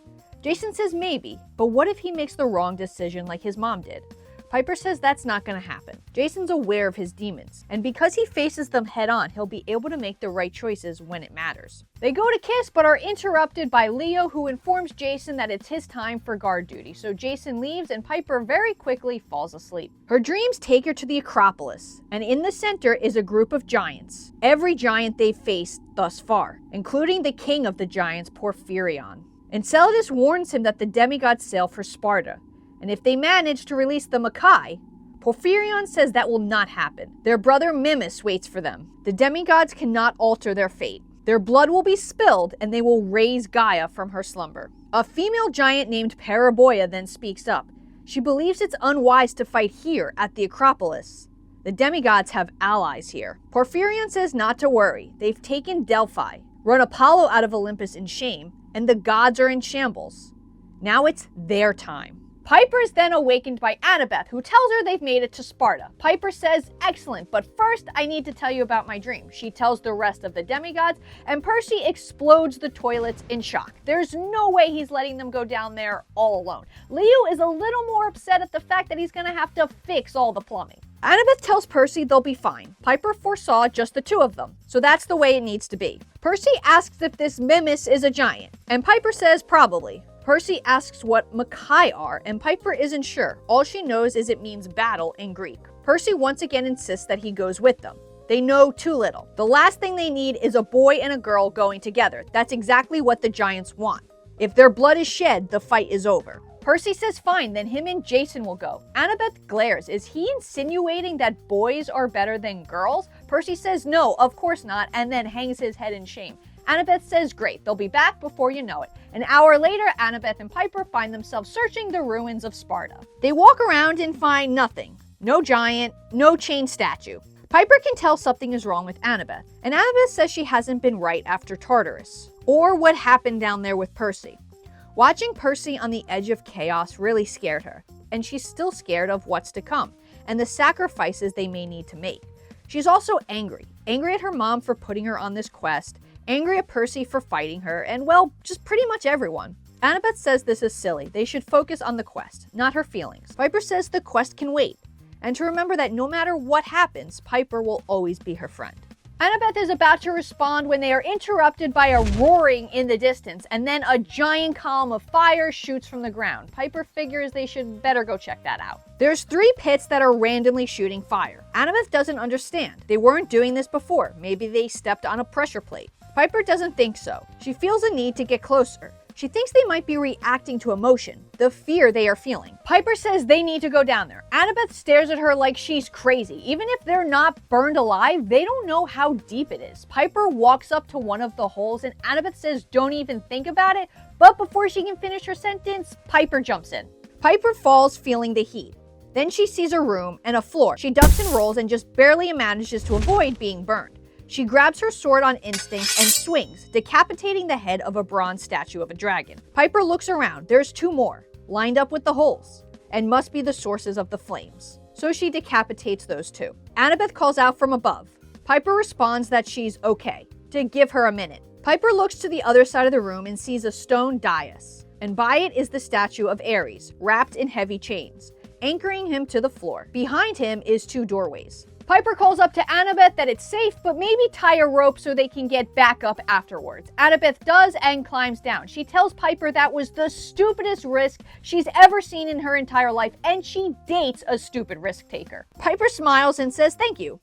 Jason says maybe, but what if he makes the wrong decision like his mom did? Piper says that's not going to happen. Jason's aware of his demons, and because he faces them head on, he'll be able to make the right choices when it matters. They go to kiss but are interrupted by Leo, who informs Jason that it's his time for guard duty, so Jason leaves and Piper very quickly falls asleep. Her dreams take her to the Acropolis, and in the center is a group of giants. Every giant they've faced thus far, including the king of the giants, Porphyrion. Enceladus warns him that the demigods sail for Sparta, and if they manage to release the Makai, Porphyrion says that will not happen. Their brother Mimas waits for them. The demigods cannot alter their fate. Their blood will be spilled, and they will raise Gaea from her slumber. A female giant named Paraboia then speaks up. She believes it's unwise to fight here at the Acropolis. The demigods have allies here. Porphyrion says not to worry. They've taken Delphi, run Apollo out of Olympus in shame, and the gods are in shambles. Now it's their time. Piper is then awakened by Annabeth, who tells her they've made it to Sparta. Piper says, excellent, but first I need to tell you about my dream. She tells the rest of the demigods, and Percy explodes the toilets in shock. There's no way he's letting them go down there all alone. Leo is a little more upset at the fact that he's gonna have to fix all the plumbing. Annabeth tells Percy they'll be fine. Piper foresaw just the two of them, so that's the way it needs to be. Percy asks if this Mimas is a giant, and Piper says probably. Percy asks what Makai are, and Piper isn't sure. All she knows is it means battle in Greek. Percy once again insists that he goes with them. They know too little. The last thing they need is a boy and a girl going together. That's exactly what the giants want. If their blood is shed, the fight is over. Percy says fine, then him and Jason will go. Annabeth glares. Is he insinuating that boys are better than girls? Percy says no, of course not, and then hangs his head in shame. Annabeth says great, they'll be back before you know it. An hour later, Annabeth and Piper find themselves searching the ruins of Sparta. They walk around and find nothing. No giant, no chained statue. Piper can tell something is wrong with Annabeth, and Annabeth says she hasn't been right after Tartarus, or what happened down there with Percy. Watching Percy on the edge of chaos really scared her, and she's still scared of what's to come, and the sacrifices they may need to make. She's also angry at her mom for putting her on this quest, angry at Percy for fighting her, and well, just pretty much everyone. Annabeth says this is silly. They should focus on the quest, not her feelings. Piper says the quest can wait, and to remember that no matter what happens, Piper will always be her friend. Annabeth is about to respond when they are interrupted by a roaring in the distance, and then a giant column of fire shoots from the ground. Piper figures they should better go check that out. There's 3 pits that are randomly shooting fire. Annabeth doesn't understand. They weren't doing this before. Maybe they stepped on a pressure plate. Piper doesn't think so. She feels a need to get closer. She thinks they might be reacting to emotion, the fear they are feeling. Piper says they need to go down there. Annabeth stares at her like she's crazy. Even if they're not burned alive, they don't know how deep it is. Piper walks up to one of the holes and Annabeth says don't even think about it, but before she can finish her sentence, Piper jumps in. Piper falls feeling the heat. Then she sees a room and a floor. She ducks and rolls and just barely manages to avoid being burned. She grabs her sword on instinct and swings, decapitating the head of a bronze statue of a dragon. Piper looks around. There's 2 more, lined up with the holes, and must be the sources of the flames. So she decapitates those 2. Annabeth calls out from above. Piper responds that she's okay, to give her a minute. Piper looks to the other side of the room and sees a stone dais, and by it is the statue of Ares, wrapped in heavy chains, anchoring him to the floor. Behind him is 2 doorways. Piper calls up to Annabeth that it's safe, but maybe tie a rope so they can get back up afterwards. Annabeth does and climbs down. She tells Piper that was the stupidest risk she's ever seen in her entire life, and she dates a stupid risk taker. Piper smiles and says thank you.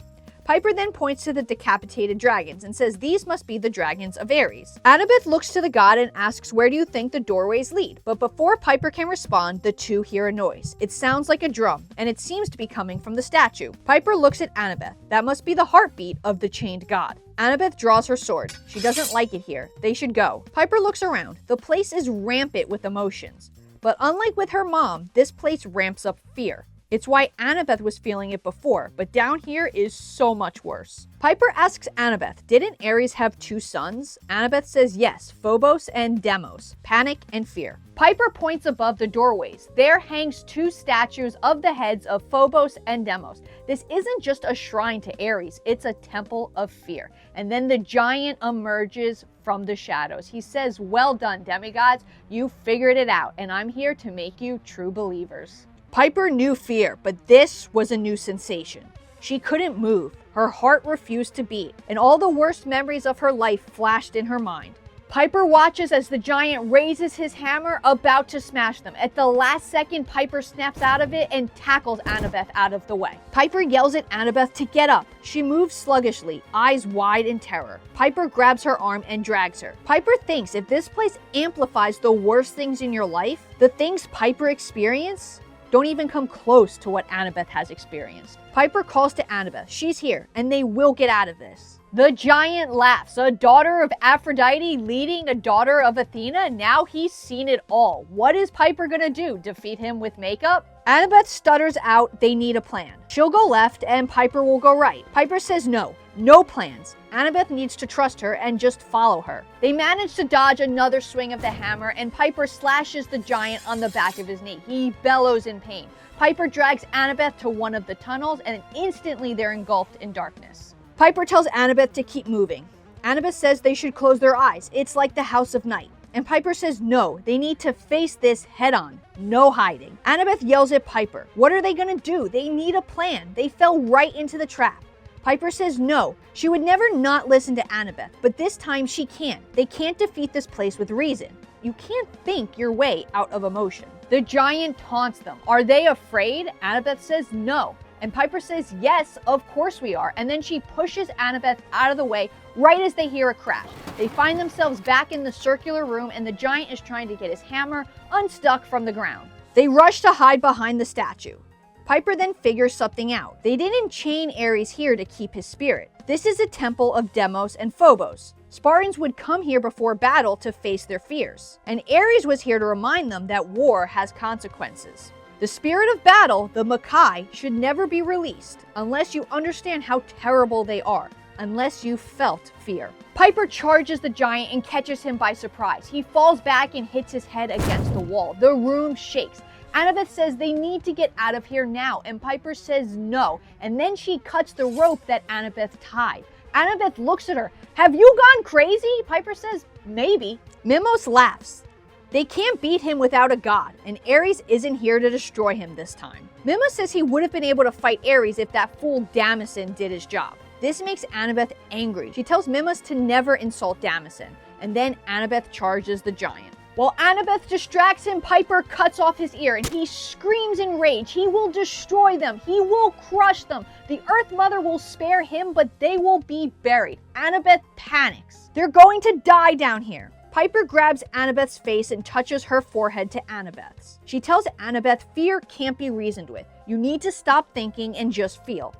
Piper then points to the decapitated dragons and says these must be the dragons of Ares. Annabeth looks to the god and asks where do you think the doorways lead? But before Piper can respond, the 2 hear a noise. It sounds like a drum, and it seems to be coming from the statue. Piper looks at Annabeth. That must be the heartbeat of the chained god. Annabeth draws her sword. She doesn't like it here. They should go. Piper looks around. The place is rampant with emotions. But unlike with her mom, this place ramps up fear. It's why Annabeth was feeling it before, but down here is so much worse. Piper asks Annabeth, didn't Ares have 2 sons? Annabeth says yes, Phobos and Deimos, panic and fear. Piper points above the doorways. There hangs 2 statues of the heads of Phobos and Deimos. This isn't just a shrine to Ares, it's a temple of fear. And then the giant emerges from the shadows. He says, "Well done, demigods. You figured it out, and I'm here to make you true believers." Piper knew fear, but this was a new sensation. She couldn't move. Her heart refused to beat, and all the worst memories of her life flashed in her mind. Piper watches as the giant raises his hammer, about to smash them. At the last second, Piper snaps out of it and tackles Annabeth out of the way. Piper yells at Annabeth to get up. She moves sluggishly, eyes wide in terror. Piper grabs her arm and drags her. Piper thinks if this place amplifies the worst things in your life, the things Piper experienced don't even come close to what Annabeth has experienced. Piper calls to Annabeth. She's here, and they will get out of this. The giant laughs. A daughter of Aphrodite leading a daughter of Athena? Now he's seen it all. What is Piper gonna do? Defeat him with makeup? Annabeth stutters out they need a plan. She'll go left and Piper will go right. Piper says no plans. Annabeth needs to trust her and just follow her. They manage to dodge another swing of the hammer, and Piper slashes the giant on the back of his knee. He bellows in pain. Piper drags Annabeth to one of the tunnels, and instantly they're engulfed in darkness. Piper tells Annabeth to keep moving. Annabeth says they should close their eyes. It's like the House of Night. And Piper says no, they need to face this head on. No hiding. Annabeth yells at Piper. What are they gonna do? They need a plan. They fell right into the trap. Piper says no. She would never not listen to Annabeth, but this time she can't. They can't defeat this place with reason. You can't think your way out of emotion. The giant taunts them. Are they afraid? Annabeth says no. And Piper says, yes, of course we are. And then she pushes Annabeth out of the way right as they hear a crash. They find themselves back in the circular room, and the giant is trying to get his hammer unstuck from the ground. They rush to hide behind the statue. Piper then figures something out. They didn't chain Ares here to keep his spirit. This is a temple of Deimos and Phobos. Spartans would come here before battle to face their fears. And Ares was here to remind them that war has consequences. The spirit of battle, the Makai, should never be released unless you understand how terrible they are, unless you felt fear. Piper charges the giant and catches him by surprise. He falls back and hits his head against the wall. The room shakes. Annabeth says they need to get out of here now, and Piper says no, and then she cuts the rope that Annabeth tied. Annabeth looks at her. Have you gone crazy? Piper says, maybe. Mimos laughs. They can't beat him without a god, and Ares isn't here to destroy him this time. Mimos says he would have been able to fight Ares if that fool Damison did his job. This makes Annabeth angry. She tells Mimos to never insult Damison, and then Annabeth charges the giant. While Annabeth distracts him, Piper cuts off his ear, and he screams in rage. He will destroy them. He will crush them. The Earth Mother will spare him, but they will be buried. Annabeth panics. They're going to die down here. Piper grabs Annabeth's face and touches her forehead to Annabeth's. She tells Annabeth fear can't be reasoned with. You need to stop thinking and just feel.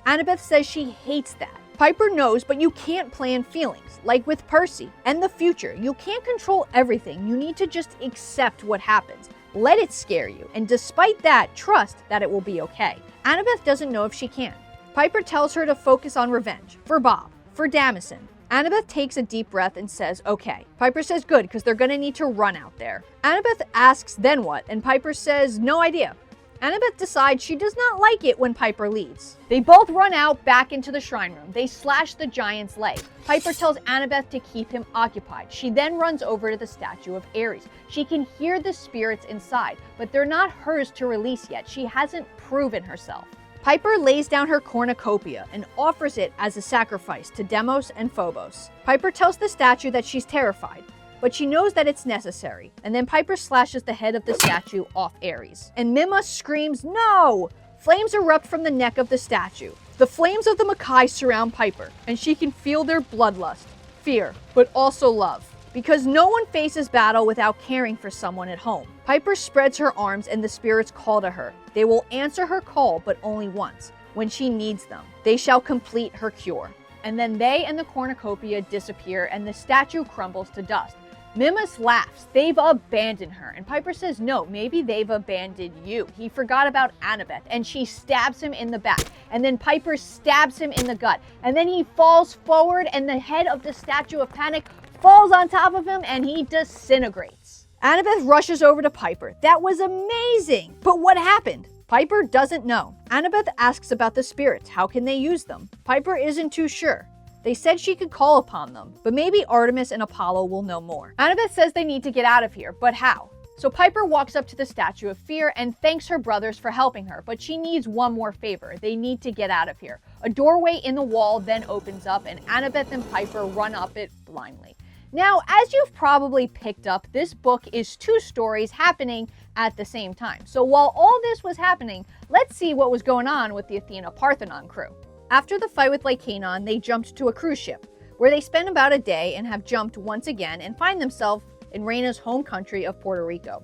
Annabeth says she hates that. Piper knows, but you can't plan feelings, like with Percy and the future. You can't control everything. You need to just accept what happens. Let it scare you, and despite that, trust that it will be okay. Annabeth doesn't know if she can. Piper tells her to focus on revenge, for Bob, for Damison. Annabeth takes a deep breath and says, okay. Piper says good, because they're gonna need to run out there. Annabeth asks, then what? And Piper says, no idea. Annabeth decides she does not like it when Piper leaves. They both run out back into the shrine room. They slash the giant's leg. Piper tells Annabeth to keep him occupied. She then runs over to the statue of Ares. She can hear the spirits inside, but they're not hers to release yet. She hasn't proven herself. Piper lays down her cornucopia and offers it as a sacrifice to Deimos and Phobos. Piper tells the statue that she's terrified, but she knows that it's necessary. And then Piper slashes the head of the statue off Ares. And Mimos screams, no! Flames erupt from the neck of the statue. The flames of the Makai surround Piper, and she can feel their bloodlust, fear, but also love. Because no one faces battle without caring for someone at home. Piper spreads her arms and the spirits call to her. They will answer her call, but only once, when she needs them. They shall complete her cure. And then they and the cornucopia disappear, and the statue crumbles to dust. Mimos laughs. They've abandoned her. And Piper says, no, maybe they've abandoned you. He forgot about Annabeth, and she stabs him in the back. And then Piper stabs him in the gut. And then he falls forward, and the head of the statue of Panic falls on top of him, and he disintegrates. Annabeth rushes over to Piper. That was amazing! But what happened? Piper doesn't know. Annabeth asks about the spirits. How can they use them? Piper isn't too sure. They said she could call upon them, but maybe Artemis and Apollo will know more. Annabeth says they need to get out of here, but how? So Piper walks up to the Statue of Fear and thanks her brothers for helping her, but she needs one more favor. They need to get out of here. A doorway in the wall then opens up and Annabeth and Piper run up it blindly. Now, as you've probably picked up, this book is 2 stories happening at the same time. So while all this was happening, let's see what was going on with the Athena Parthenon crew. After the fight with Lycaon, they jumped to a cruise ship, where they spend about a day and have jumped once again and find themselves in Reyna's home country of Puerto Rico.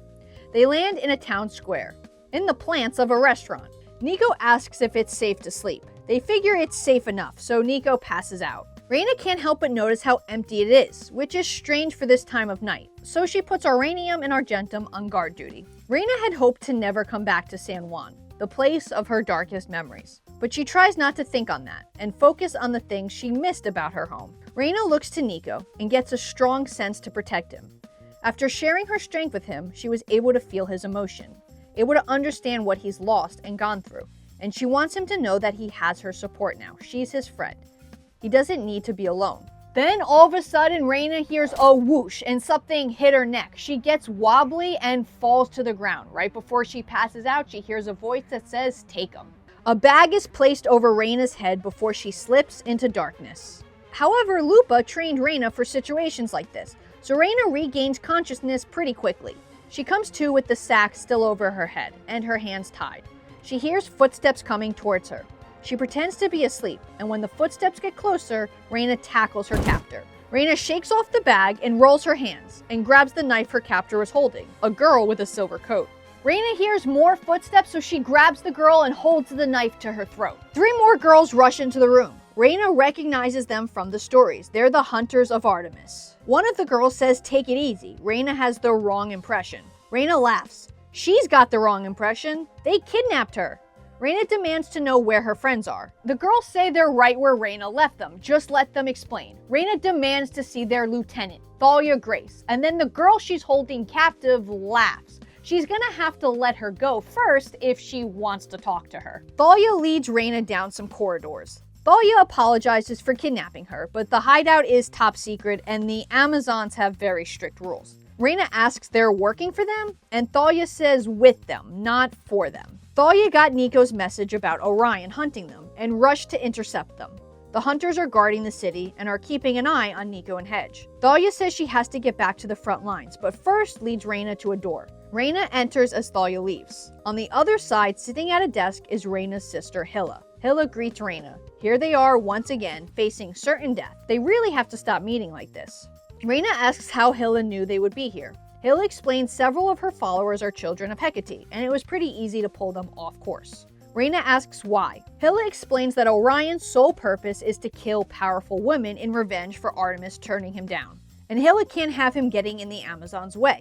They land in a town square, in the plants of a restaurant. Nico asks if it's safe to sleep. They figure it's safe enough, so Nico passes out. Reyna can't help but notice how empty it is, which is strange for this time of night, so she puts Auranium and Argentum on guard duty. Reyna had hoped to never come back to San Juan, the place of her darkest memories. But she tries not to think on that, and focus on the things she missed about her home. Reyna looks to Nico, and gets a strong sense to protect him. After sharing her strength with him, she was able to feel his emotion, able to understand what he's lost and gone through, and she wants him to know that he has her support now. She's his friend. He doesn't need to be alone. Then all of a sudden, Reyna hears a whoosh and something hit her neck. She gets wobbly and falls to the ground. Right before she passes out, she hears a voice that says, "Take him." A bag is placed over Reyna's head before she slips into darkness. However, Lupa trained Reyna for situations like this, so Reyna regains consciousness pretty quickly. She comes to with the sack still over her head and her hands tied. She hears footsteps coming towards her. She pretends to be asleep, and when the footsteps get closer, Reyna tackles her captor. Reyna shakes off the bag and rolls her hands, and grabs the knife her captor was holding, a girl with a silver coat. Reyna hears more footsteps, so she grabs the girl and holds the knife to her throat. 3 more girls rush into the room. Reyna recognizes them from the stories. They're the Hunters of Artemis. One of the girls says, "Take it easy." Reyna has the wrong impression. Reyna laughs. She's got the wrong impression. They kidnapped her. Reyna demands to know where her friends are. The girls say they're right where Reyna left them. Just let them explain. Reyna demands to see their lieutenant, Thalia Grace, and then the girl she's holding captive laughs. She's gonna have to let her go first if she wants to talk to her. Thalia leads Reyna down some corridors. Thalia apologizes for kidnapping her, but the hideout is top secret and the Amazons have very strict rules. Reyna asks they're working for them, and Thalia says with them, not for them. Thalia got Nico's message about Orion hunting them, and rushed to intercept them. The hunters are guarding the city, and are keeping an eye on Nico and Hedge. Thalia says she has to get back to the front lines, but first leads Reyna to a door. Reyna enters as Thalia leaves. On the other side, sitting at a desk, is Reyna's sister, Hilla. Hilla greets Reyna. Here they are once again, facing certain death. They really have to stop meeting like this. Reyna asks how Hilla knew they would be here. Hilla explains several of her followers are children of Hecate, and it was pretty easy to pull them off course. Reyna asks why. Hilla explains that Orion's sole purpose is to kill powerful women in revenge for Artemis turning him down, and Hilla can't have him getting in the Amazons' way.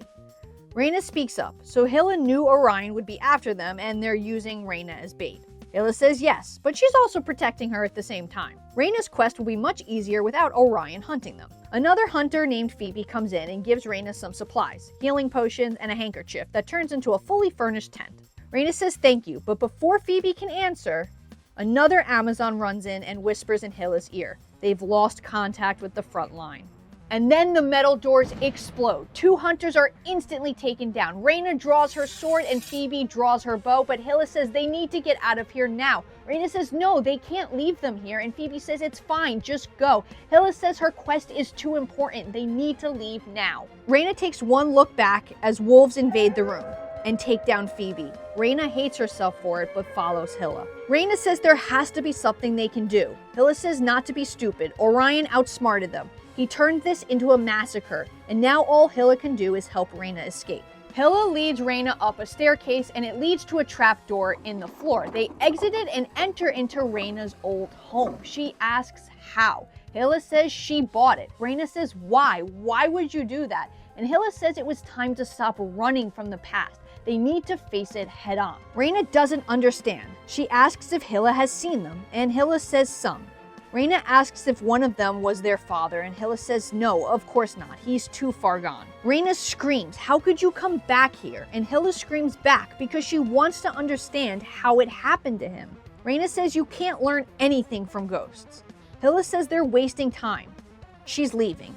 Reyna speaks up, so Hilla knew Orion would be after them and they're using Reyna as bait. Hilla says yes, but she's also protecting her at the same time. Reyna's quest will be much easier without Orion hunting them. Another hunter named Phoebe comes in and gives Reyna some supplies, healing potions, and a handkerchief that turns into a fully furnished tent. Reyna says thank you, but before Phoebe can answer, another Amazon runs in and whispers in Hilla's ear. They've lost contact with the front line. And then the metal doors explode. 2 hunters are instantly taken down. Reyna draws her sword and Phoebe draws her bow, but Hilla says they need to get out of here now. Reyna says no, they can't leave them here, and Phoebe says it's fine, just go. Hilla says her quest is too important, they need to leave now. Reyna takes one look back as wolves invade the room and take down Phoebe. Reyna hates herself for it, but follows Hilla. Reyna says there has to be something they can do. Hilla says not to be stupid. Orion outsmarted them. He turned this into a massacre, and now all Hilla can do is help Reyna escape. Hilla leads Reyna up a staircase, and it leads to a trapdoor in the floor. They exit it and enter into Reyna's old home. She asks how. Hilla says she bought it. Reyna says why? Why would you do that? And Hilla says it was time to stop running from the past. They need to face it head on. Reyna doesn't understand. She asks if Hilla has seen them, and Hilla says some. Reyna asks if one of them was their father, and Hilla says no, of course not, he's too far gone. Reyna screams, how could you come back here? And Hilla screams back because she wants to understand how it happened to him. Reyna says you can't learn anything from ghosts. Hilla says they're wasting time. She's leaving.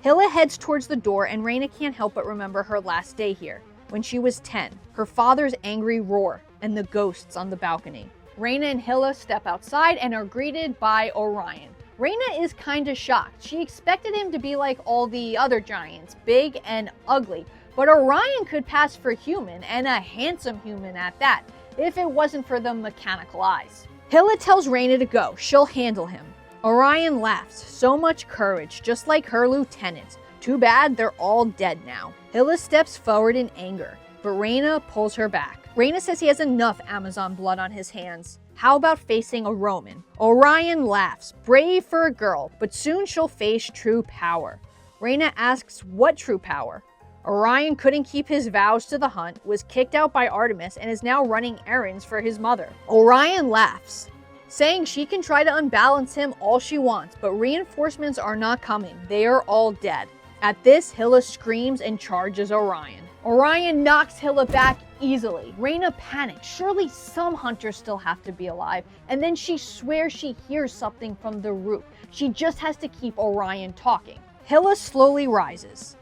Hilla heads towards the door and Reyna can't help but remember her last day here, when she was 10, her father's angry roar, and the ghosts on the balcony. Reyna and Hilla step outside and are greeted by Orion. Reyna is kinda shocked. She expected him to be like all the other giants, big and ugly, but Orion could pass for human, and a handsome human at that, if it wasn't for the mechanical eyes. Hilla tells Reyna to go, she'll handle him. Orion laughs, so much courage, just like her lieutenants. Too bad they're all dead now. Hilla steps forward in anger, but Reyna pulls her back. Reyna says he has enough Amazon blood on his hands. How about facing a Roman? Orion laughs, brave for a girl, but soon she'll face true power. Reyna asks what true power? Orion couldn't keep his vows to the hunt, was kicked out by Artemis, and is now running errands for his mother. Orion laughs, saying she can try to unbalance him all she wants, but reinforcements are not coming. They are all dead. At this, Hilla screams and charges Orion. Orion knocks Hilla back easily. Reyna panics. Surely some hunters still have to be alive. And then she swears she hears something from the roof. She just has to keep Orion talking. Hilla slowly rises.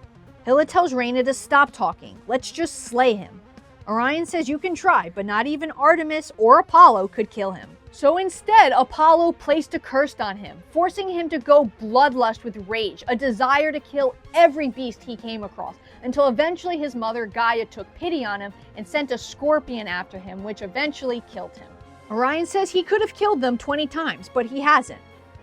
Hilla tells Reyna to stop talking. Let's just slay him. Orion says you can try, but not even Artemis or Apollo could kill him. So instead, Apollo placed a curse on him, forcing him to go bloodlust with rage, a desire to kill every beast he came across, until eventually his mother Gaea took pity on him and sent a scorpion after him, which eventually killed him. Orion says he could have killed them 20 times, but he hasn't,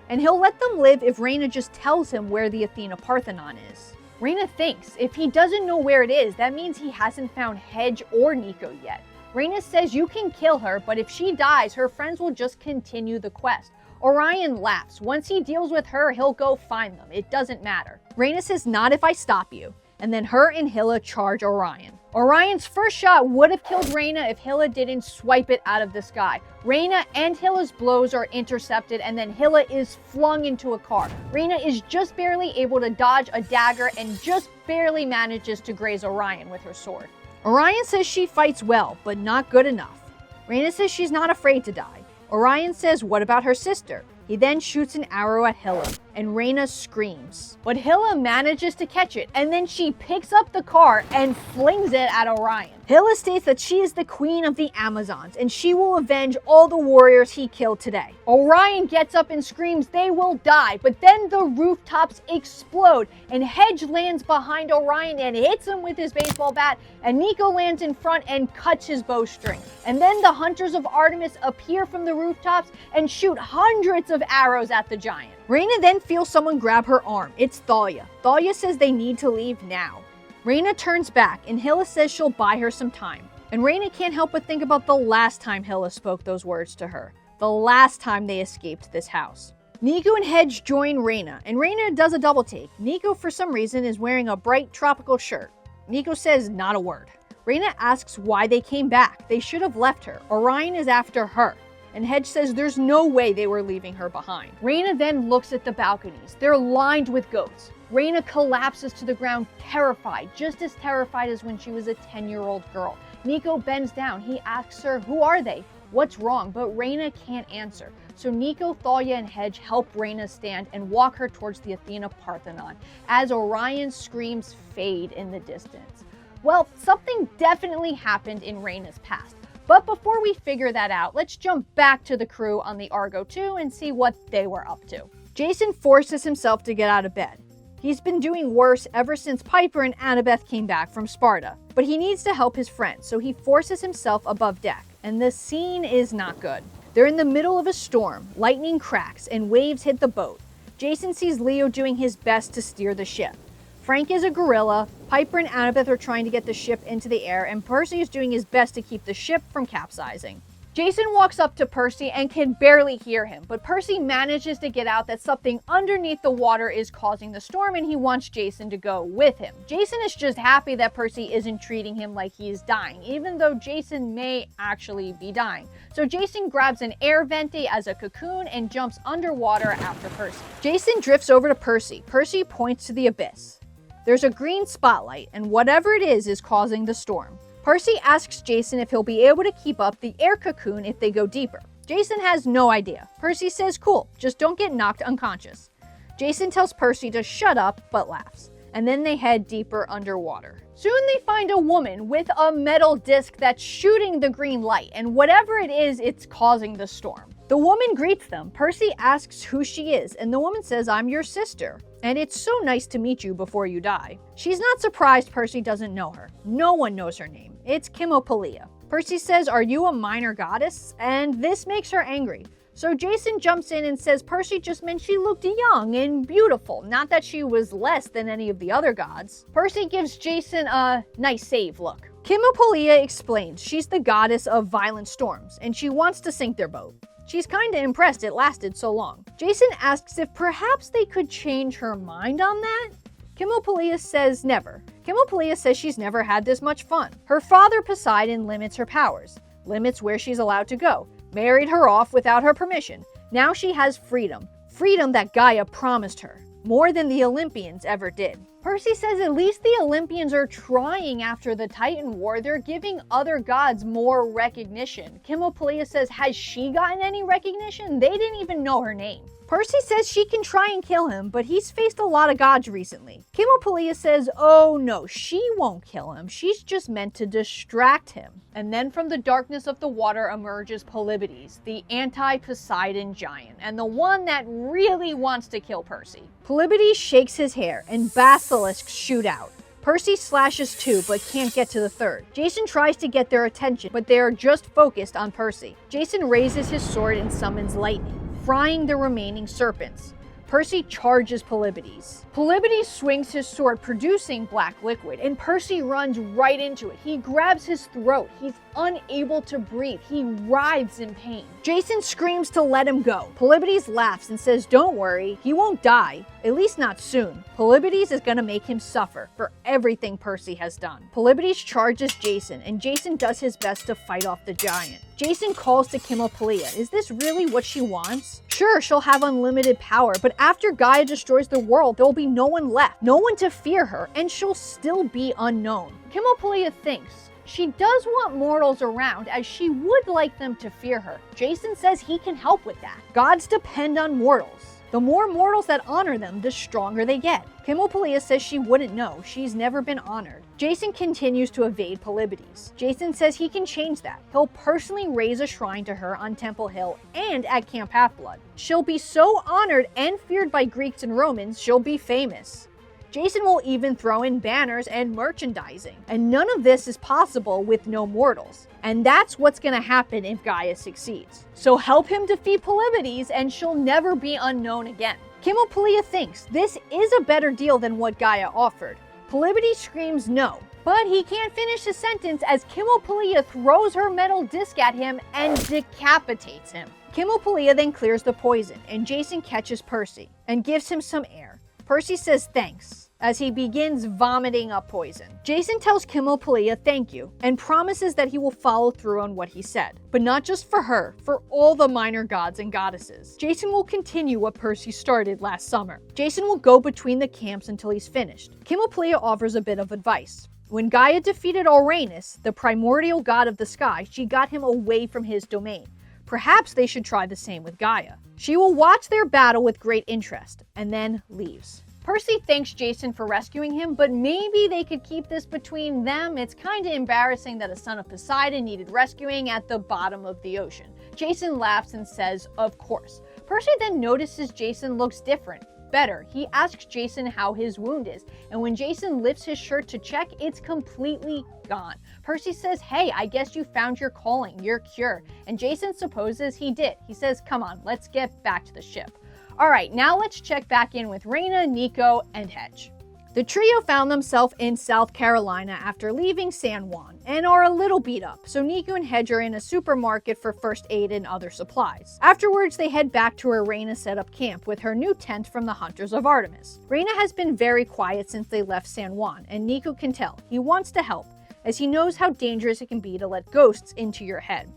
and he'll let them live if Reyna just tells him where the Athena Parthenon is. Reyna thinks if he doesn't know where it is, that means he hasn't found Hedge or Nico yet. Reyna says you can kill her, but if she dies, her friends will just continue the quest. Orion laughs. Once he deals with her, he'll go find them. It doesn't matter. Reyna says not if I stop you. And then her and Hilla charge Orion. Orion's first shot would have killed Reyna if Hilla didn't swipe it out of the sky. Reyna and Hilla's blows are intercepted, and then Hilla is flung into a car. Reyna is just barely able to dodge a dagger and just barely manages to graze Orion with her sword. Orion says she fights well, but not good enough. Reyna says she's not afraid to die. Orion says what about her sister? He then shoots an arrow at Hilla, and Reyna screams. But Hilla manages to catch it, and then she picks up the car and flings it at Orion. Hilla states that she is the queen of the Amazons, and she will avenge all the warriors he killed today. Orion gets up and screams they will die, but then the rooftops explode, and Hedge lands behind Orion and hits him with his baseball bat, and Nico lands in front and cuts his bowstring. And then the hunters of Artemis appear from the rooftops and shoot hundreds of arrows at the giant. Reyna then feels someone grab her arm. It's Thalia. Thalia says they need to leave now. Reyna turns back, and Hilla says she'll buy her some time. And Reyna can't help but think about the last time Hilla spoke those words to her. The last time they escaped this house. Nico and Hedge join Reyna, and Reyna does a double take. Nico, for some reason, is wearing a bright tropical shirt. Nico says not a word. Reyna asks why they came back. They should have left her. Orion is after her. And Hedge says there's no way they were leaving her behind. Reyna then looks at the balconies. They're lined with goats. Reyna collapses to the ground, terrified, just as terrified as when she was a 10-year-old girl. Nico bends down. He asks her, who are they? What's wrong? But Reyna can't answer. So Nico, Thalia, and Hedge help Reyna stand and walk her towards the Athena Parthenon as Orion's screams fade in the distance. Well, something definitely happened in Reyna's past. But before we figure that out, let's jump back to the crew on the Argo 2 and see what they were up to. Jason forces himself to get out of bed. He's been doing worse ever since Piper and Annabeth came back from Sparta, but he needs to help his friends, so he forces himself above deck, and the scene is not good. They're in the middle of a storm, lightning cracks, and waves hit the boat. Jason sees Leo doing his best to steer the ship. Frank is a gorilla, Piper and Annabeth are trying to get the ship into the air, and Percy is doing his best to keep the ship from capsizing. Jason walks up to Percy and can barely hear him, but Percy manages to get out that something underneath the water is causing the storm, and he wants Jason to go with him. Jason is just happy that Percy isn't treating him like he is dying, even though Jason may actually be dying. So Jason grabs an air venti as a cocoon and jumps underwater after Percy. Jason drifts over to Percy. Percy points to the abyss. There's a green spotlight, and whatever it is causing the storm. Percy asks Jason if he'll be able to keep up the air cocoon if they go deeper. Jason has no idea. Percy says, cool, just don't get knocked unconscious. Jason tells Percy to shut up, but laughs. And then they head deeper underwater. Soon they find a woman with a metal disc that's shooting the green light, and whatever it is, it's causing the storm. The woman greets them. Percy asks who she is, and the woman says, I'm your sister, and it's so nice to meet you before you die. She's not surprised Percy doesn't know her. No one knows her name. It's Cymopolea. Percy says, are you a minor goddess? And this makes her angry. So Jason jumps in and says Percy just meant she looked young and beautiful, not that she was less than any of the other gods. Percy gives Jason a nice save look. Cymopolea explains she's the goddess of violent storms, and she wants to sink their boat. She's kinda impressed it lasted so long. Jason asks if perhaps they could change her mind on that. Cymopolea says never. Cymopolea says she's never had this much fun. Her father Poseidon limits her powers, limits where she's allowed to go, married her off without her permission. Now she has freedom. Freedom that Gaea promised her, more than the Olympians ever did. Percy says at least the Olympians are trying after the Titan War. They're giving other gods more recognition. Cymopolea says, has she gotten any recognition? They didn't even know her name. Percy says she can try and kill him, but he's faced a lot of gods recently. Cymopolea says, oh no, she won't kill him. She's just meant to distract him. And then from the darkness of the water emerges Polybides, the anti-Poseidon giant, and the one that really wants to kill Percy. Polybides shakes his hair, and basilisks shoot out. Percy slashes two, but can't get to the third. Jason tries to get their attention, but they are just focused on Percy. Jason raises his sword and summons lightning, frying the remaining serpents. Percy charges Polybides. Polybides swings his sword, producing black liquid, and Percy runs right into it. He grabs his throat. He's unable to breathe. He writhes in pain. Jason screams to let him go. Polybides laughs and says, don't worry, he won't die, at least not soon. Polybides is gonna make him suffer for everything Percy has done. Polybides charges Jason, and Jason does his best to fight off the giant. Jason calls to Cymopolea. Is this really what she wants? Sure, she'll have unlimited power, but after Gaea destroys the world, there will be no one left, no one to fear her, and she'll still be unknown. Cymopolea thinks she does want mortals around, as she would like them to fear her. Jason says he can help with that. Gods depend on mortals. The more mortals that honor them, the stronger they get. Cymopolea says she wouldn't know. She's never been honored. Jason continues to evade Polybides. Jason says he can change that. He'll personally raise a shrine to her on Temple Hill and at Camp Half-Blood. She'll be so honored and feared by Greeks and Romans, she'll be famous. Jason will even throw in banners and merchandising. And none of this is possible with no mortals. And that's what's gonna happen if Gaea succeeds. So help him defeat Polybides and she'll never be unknown again. Cymopolea thinks this is a better deal than what Gaea offered. Polybides screams no, but he can't finish his sentence as Cymopolea throws her metal disc at him and decapitates him. Cymopolea then clears the poison, and Jason catches Percy and gives him some air. Percy says thanks as he begins vomiting up poison. Jason tells Cymopolea thank you and promises that he will follow through on what he said. But not just for her, for all the minor gods and goddesses. Jason will continue what Percy started last summer. Jason will go between the camps until he's finished. Cymopolea offers a bit of advice. When Gaea defeated Uranus, the primordial god of the sky, she got him away from his domain. Perhaps they should try the same with Gaea. She will watch their battle with great interest, and then leaves. Percy thanks Jason for rescuing him, but maybe they could keep this between them. It's kinda embarrassing that a son of Poseidon needed rescuing at the bottom of the ocean. Jason laughs and says, of course. Percy then notices Jason looks different. Better. He asks Jason how his wound is, and when Jason lifts his shirt to check, it's completely gone. Percy says, hey, I guess you found your calling, your cure, and Jason supposes he did. He says, come on, let's get back to the ship. All right, now let's check back in with Raina, Nico, and Hedge. The trio found themselves in South Carolina after leaving San Juan and are a little beat up, so Nico and Hedge are in a supermarket for first aid and other supplies. Afterwards, they head back to where Raina set up camp with her new tent from the Hunters of Artemis. Raina has been very quiet since they left San Juan, and Nico can tell he wants to help, as he knows how dangerous it can be to let ghosts into your head.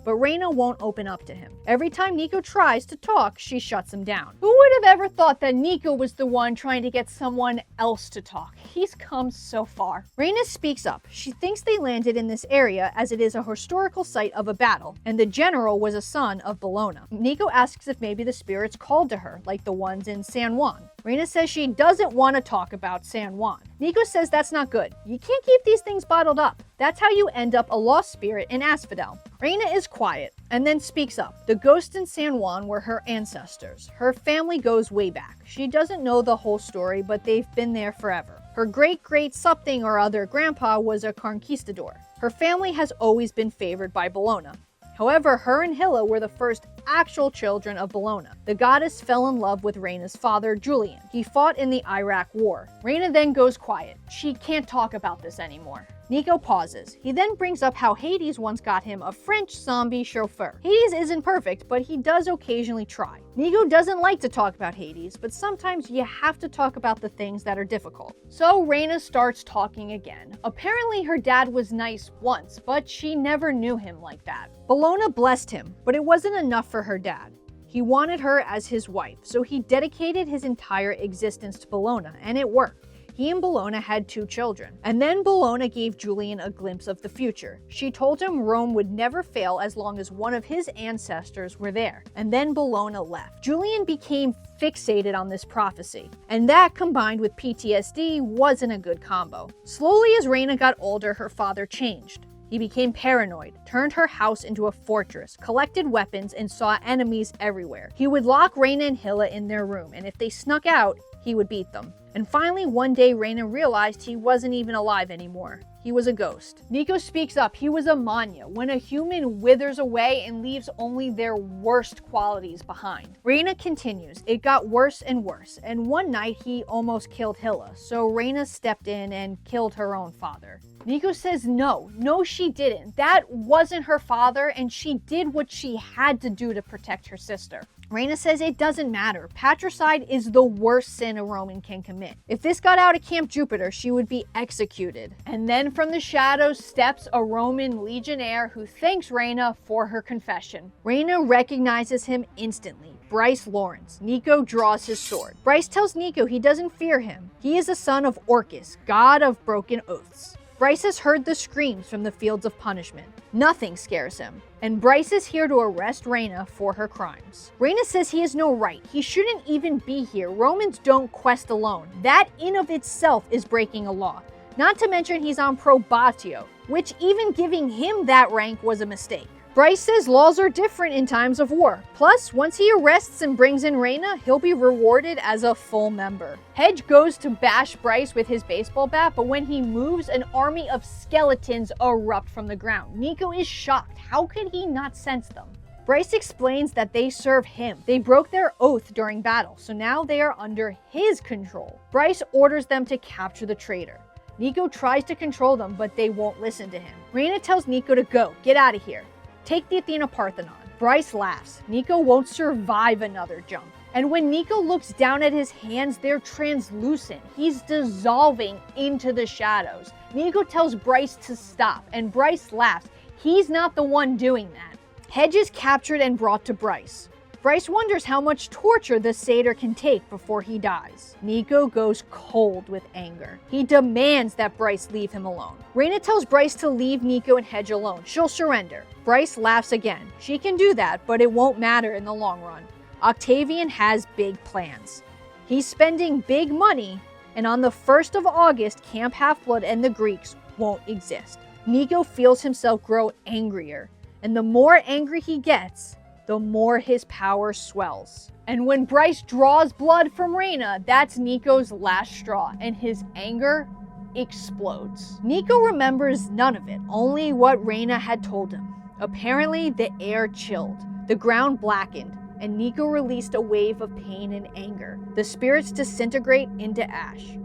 but Reyna won't open up to him. Every time Nico tries to talk, she shuts him down. Who would have ever thought that Nico was the one trying to get someone else to talk? He's come so far. Reyna speaks up. She thinks they landed in this area as it is a historical site of a battle, and the general was a son of Bologna. Nico asks if maybe the spirits called to her, like the ones in San Juan. Reyna says she doesn't want to talk about San Juan. Nico says that's not good. You can't keep these things bottled up. That's how you end up a lost spirit in Asphodel. Reyna is quiet and then speaks up. The ghosts in San Juan were her ancestors. Her family goes way back. She doesn't know the whole story, but they've been there forever. Her great-great something or other grandpa was a conquistador. Her family has always been favored by Bologna. However, her and Hilla were the first actual children of Bologna. The goddess fell in love with Reyna's father, Julian. He fought in the Iraq War. Reyna then goes quiet. She can't talk about this anymore. Nico pauses. He then brings up how Hades once got him a French zombie chauffeur. Hades isn't perfect, but he does occasionally try. Nico doesn't like to talk about Hades, but sometimes you have to talk about the things that are difficult. So Reyna starts talking again. Apparently her dad was nice once, but she never knew him like that. Bologna blessed him, but it wasn't enough for her dad. He wanted her as his wife, so he dedicated his entire existence to Bologna, and it worked. He and Bologna had 2 children. And then Bologna gave Julian a glimpse of the future. She told him Rome would never fail as long as one of his ancestors were there. And then Bologna left. Julian became fixated on this prophecy. And that, combined with PTSD, wasn't a good combo. Slowly as Reyna got older, her father changed. He became paranoid, turned her house into a fortress, collected weapons, and saw enemies everywhere. He would lock Reyna and Hilla in their room, and if they snuck out, he would beat them. And finally, one day, Reyna realized he wasn't even alive anymore. He was a ghost. Nico speaks up. He was a mania, when a human withers away and leaves only their worst qualities behind. Reyna continues. It got worse and worse, and one night he almost killed Hilla, so Reyna stepped in and killed her own father. Nico says no, she didn't. That wasn't her father, and she did what she had to do to protect her sister. Reyna says it doesn't matter. Patricide is the worst sin a Roman can commit. If this got out of Camp Jupiter, she would be executed. And then from the shadows steps a Roman legionnaire who thanks Reyna for her confession. Reyna recognizes him instantly. Bryce Lawrence. Nico draws his sword. Bryce tells Nico he doesn't fear him. He is a son of Orcus, god of broken oaths. Bryce has heard the screams from the fields of punishment. Nothing scares him. And Bryce is here to arrest Reyna for her crimes. Reyna says he has no right. He shouldn't even be here. Romans don't quest alone. That in of itself is breaking a law. Not to mention he's on probatio, which even giving him that rank was a mistake. Bryce says laws are different in times of war. Plus, once he arrests and brings in Reyna, he'll be rewarded as a full member. Hedge goes to bash Bryce with his baseball bat, but when he moves, an army of skeletons erupt from the ground. Nico is shocked. How could he not sense them? Bryce explains that they serve him. They broke their oath during battle, so now they are under his control. Bryce orders them to capture the traitor. Nico tries to control them, but they won't listen to him. Reyna tells Nico to go, get out of here. Take the Athena Parthenon. Bryce laughs. Nico won't survive another jump. And when Nico looks down at his hands, they're translucent. He's dissolving into the shadows. Nico tells Bryce to stop, and Bryce laughs. He's not the one doing that. Hedge is captured and brought to Bryce. Bryce wonders how much torture the satyr can take before he dies. Nico goes cold with anger. He demands that Bryce leave him alone. Reyna tells Bryce to leave Nico and Hedge alone. She'll surrender. Bryce laughs again. She can do that, but it won't matter in the long run. Octavian has big plans. He's spending big money, and on the 1st of August, Camp Half-Blood and the Greeks won't exist. Nico feels himself grow angrier, and the more angry he gets, the more his power swells. And when Bryce draws blood from Reyna, that's Nico's last straw, and his anger explodes. Nico remembers none of it, only what Reyna had told him. Apparently, the air chilled, the ground blackened, and Nico released a wave of pain and anger. The spirits disintegrate into ash.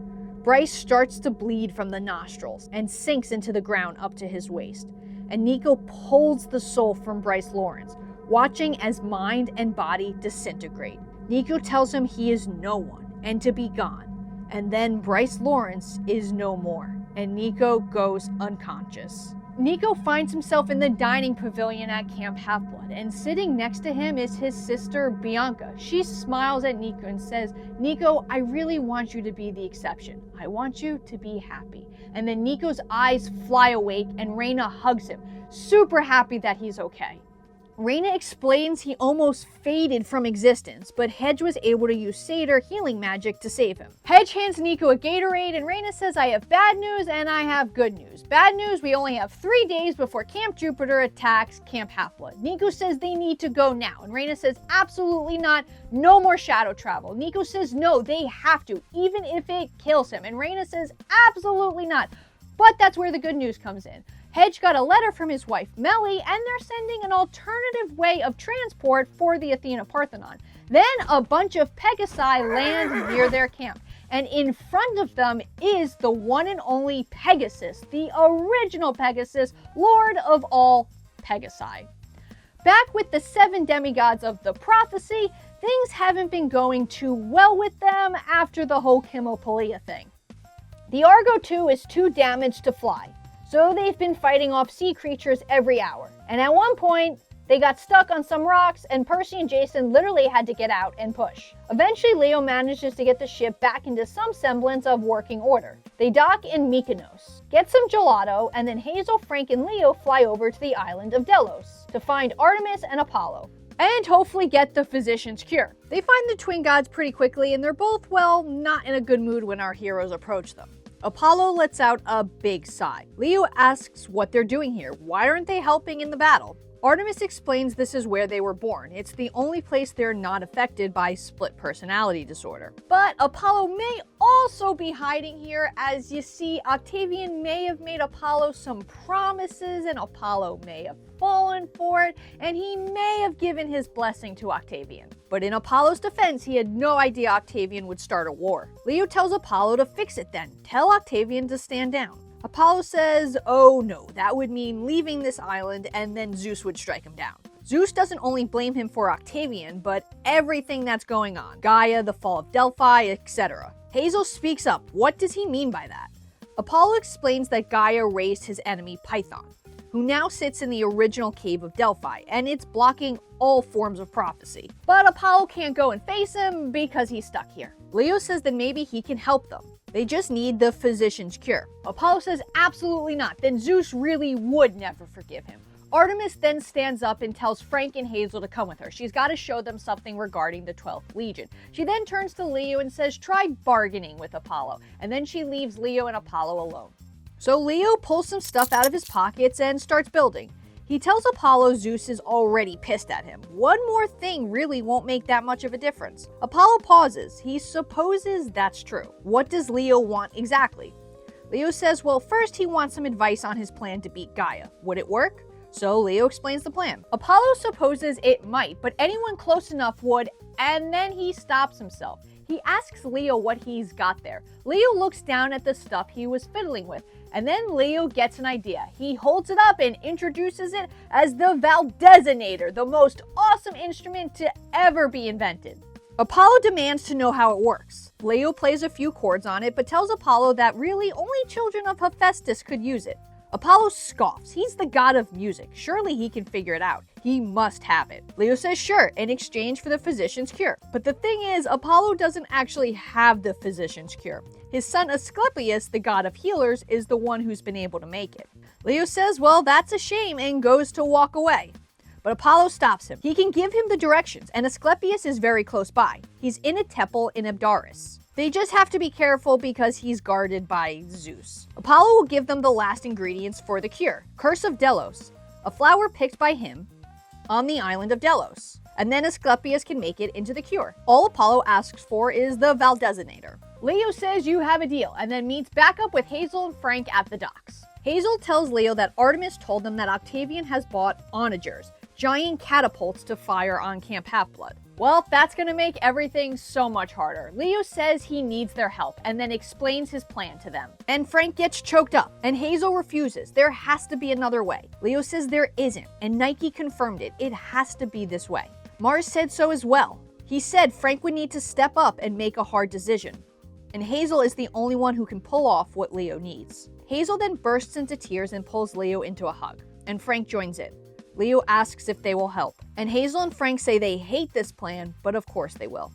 Bryce starts to bleed from the nostrils and sinks into the ground up to his waist. And Nico pulls the soul from Bryce Lawrence, watching as mind and body disintegrate. Nico tells him he is no one and to be gone. And then Bryce Lawrence is no more, and Nico goes unconscious. Nico finds himself in the dining pavilion at Camp Half-Blood, and sitting next to him is his sister Bianca. She smiles at Nico and says, "Nico, I really want you to be the exception. I want you to be happy." And then Nico's eyes fly awake and Reyna hugs him, super happy that he's okay. Reyna explains he almost faded from existence, but Hedge was able to use Satyr healing magic to save him. Hedge hands Nico a Gatorade, and Reyna says, "I have bad news and I have good news. Bad news, we only have 3 days before Camp Jupiter attacks Camp Half-Blood." Nico says they need to go now, and Reyna says, "Absolutely not, no more shadow travel." Nico says no, they have to, even if it kills him, and Reyna says, "Absolutely not." But that's where the good news comes in. Hedge got a letter from his wife Melly, and they're sending an alternative way of transport for the Athena Parthenon. Then a bunch of Pegasi land near their camp, and in front of them is the one and only Pegasus, the original Pegasus, Lord of all Pegasi. Back with the 7 demigods of the prophecy, things haven't been going too well with them after the whole Chemopolia thing. The Argo 2 is too damaged to fly, so they've been fighting off sea creatures every hour. And at one point, they got stuck on some rocks, and Percy and Jason literally had to get out and push. Eventually, Leo manages to get the ship back into some semblance of working order. They dock in Mykonos, get some gelato, and then Hazel, Frank, and Leo fly over to the island of Delos to find Artemis and Apollo, and hopefully get the physician's cure. They find the twin gods pretty quickly, and they're both, well, not in a good mood when our heroes approach them. Apollo lets out a big sigh. Leo asks what they're doing here. Why aren't they helping in the battle? Artemis explains this is where they were born. It's the only place they're not affected by split personality disorder. But Apollo may also be hiding here, as you see, Octavian may have made Apollo some promises, and Apollo may have fallen for it, and he may have given his blessing to Octavian. But in Apollo's defense, he had no idea Octavian would start a war. Leo tells Apollo to fix it then. Tell Octavian to stand down. Apollo says, oh no, that would mean leaving this island, and then Zeus would strike him down. Zeus doesn't only blame him for Octavian, but everything that's going on. Gaea, the fall of Delphi, etc. Hazel speaks up. What does he mean by that? Apollo explains that Gaea raised his enemy Python, who now sits in the original cave of Delphi, and it's blocking all forms of prophecy. But Apollo can't go and face him because he's stuck here. Leo says that maybe he can help them. They just need the physician's cure. Apollo says absolutely not, then Zeus really would never forgive him. Artemis then stands up and tells Frank and Hazel to come with her. She's got to show them something regarding the 12th Legion. She then turns to Leo and says, try bargaining with Apollo, and then she leaves Leo and Apollo alone. So Leo pulls some stuff out of his pockets and starts building. He tells Apollo Zeus is already pissed at him. One more thing really won't make that much of a difference. Apollo pauses. He supposes that's true. What does Leo want exactly? Leo says, well, first he wants some advice on his plan to beat Gaea. Would it work? So Leo explains the plan. Apollo supposes it might, but anyone close enough would, and then he stops himself. He asks Leo what he's got there. Leo looks down at the stuff he was fiddling with, and then Leo gets an idea. He holds it up and introduces it as the Valdezinator, the most awesome instrument to ever be invented. Apollo demands to know how it works. Leo plays a few chords on it, but tells Apollo that really only children of Hephaestus could use it. Apollo scoffs. He's the god of music. Surely he can figure it out. He must have it. Leo says sure, in exchange for the physician's cure. But the thing is, Apollo doesn't actually have the physician's cure. His son Asclepius, the god of healers, is the one who's been able to make it. Leo says, well, that's a shame, and goes to walk away. But Apollo stops him. He can give him the directions, and Asclepius is very close by. He's in a temple in Abdaris. They just have to be careful because he's guarded by Zeus. Apollo will give them the last ingredients for the cure. Curse of Delos, a flower picked by him on the island of Delos. And then Asclepius can make it into the cure. All Apollo asks for is the Valdezinator. Leo says you have a deal, and then meets back up with Hazel and Frank at the docks. Hazel tells Leo that Artemis told them that Octavian has bought onagers, giant catapults to fire on Camp Half-Blood. Well, that's gonna make everything so much harder. Leo says he needs their help and then explains his plan to them. And Frank gets choked up, and Hazel refuses. There has to be another way. Leo says there isn't, and Nike confirmed it. It has to be this way. Mars said so as well. He said Frank would need to step up and make a hard decision. And Hazel is the only one who can pull off what Leo needs. Hazel then bursts into tears and pulls Leo into a hug, and Frank joins in. Leo asks if they will help, and Hazel and Frank say they hate this plan, but of course they will.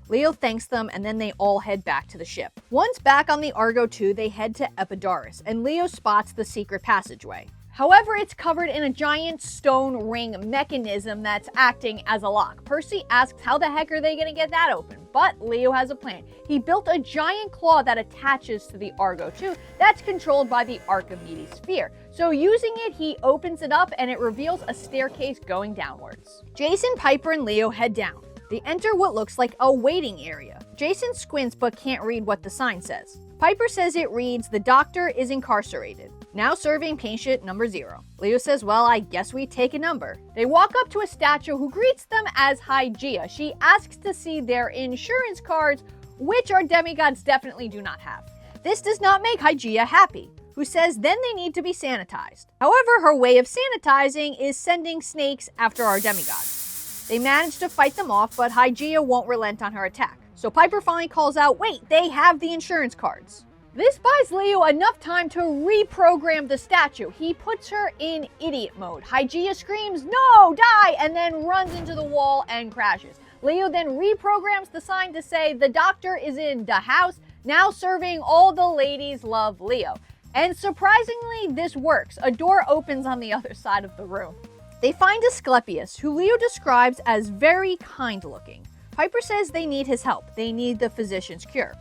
Leo thanks them, and then they all head back to the ship. Once back on the Argo 2, they head to Epidaurus, and Leo spots the secret passageway. However, it's covered in a giant stone ring mechanism that's acting as a lock. Percy asks how the heck are they going to get that open, but Leo has a plan. He built a giant claw that attaches to the Argo 2 that's controlled by the Archimedes sphere. So using it, he opens it up and it reveals a staircase going downwards. Jason, Piper, and Leo head down. They enter what looks like a waiting area. Jason squints but can't read what the sign says. Piper says it reads, "The doctor is incarcerated. Now serving patient number 0. Leo says, well, I guess we take a number. They walk up to a statue who greets them as Gaea. She asks to see their insurance cards, which our demigods definitely do not have. This does not make Gaea happy, who says then they need to be sanitized. However, her way of sanitizing is sending snakes after our demigods. They manage to fight them off, but Gaea won't relent on her attack. So Piper finally calls out, wait, they have the insurance cards. This buys Leo enough time to reprogram the statue. He puts her in idiot mode. Gaea screams, no, die, and then runs into the wall and crashes. Leo then reprograms the sign to say the doctor is in the house, now serving all the ladies love Leo. And surprisingly, this works. A door opens on the other side of the room. They find Asclepius, who Leo describes as very kind looking. Piper says they need his help. They need the physician's cure.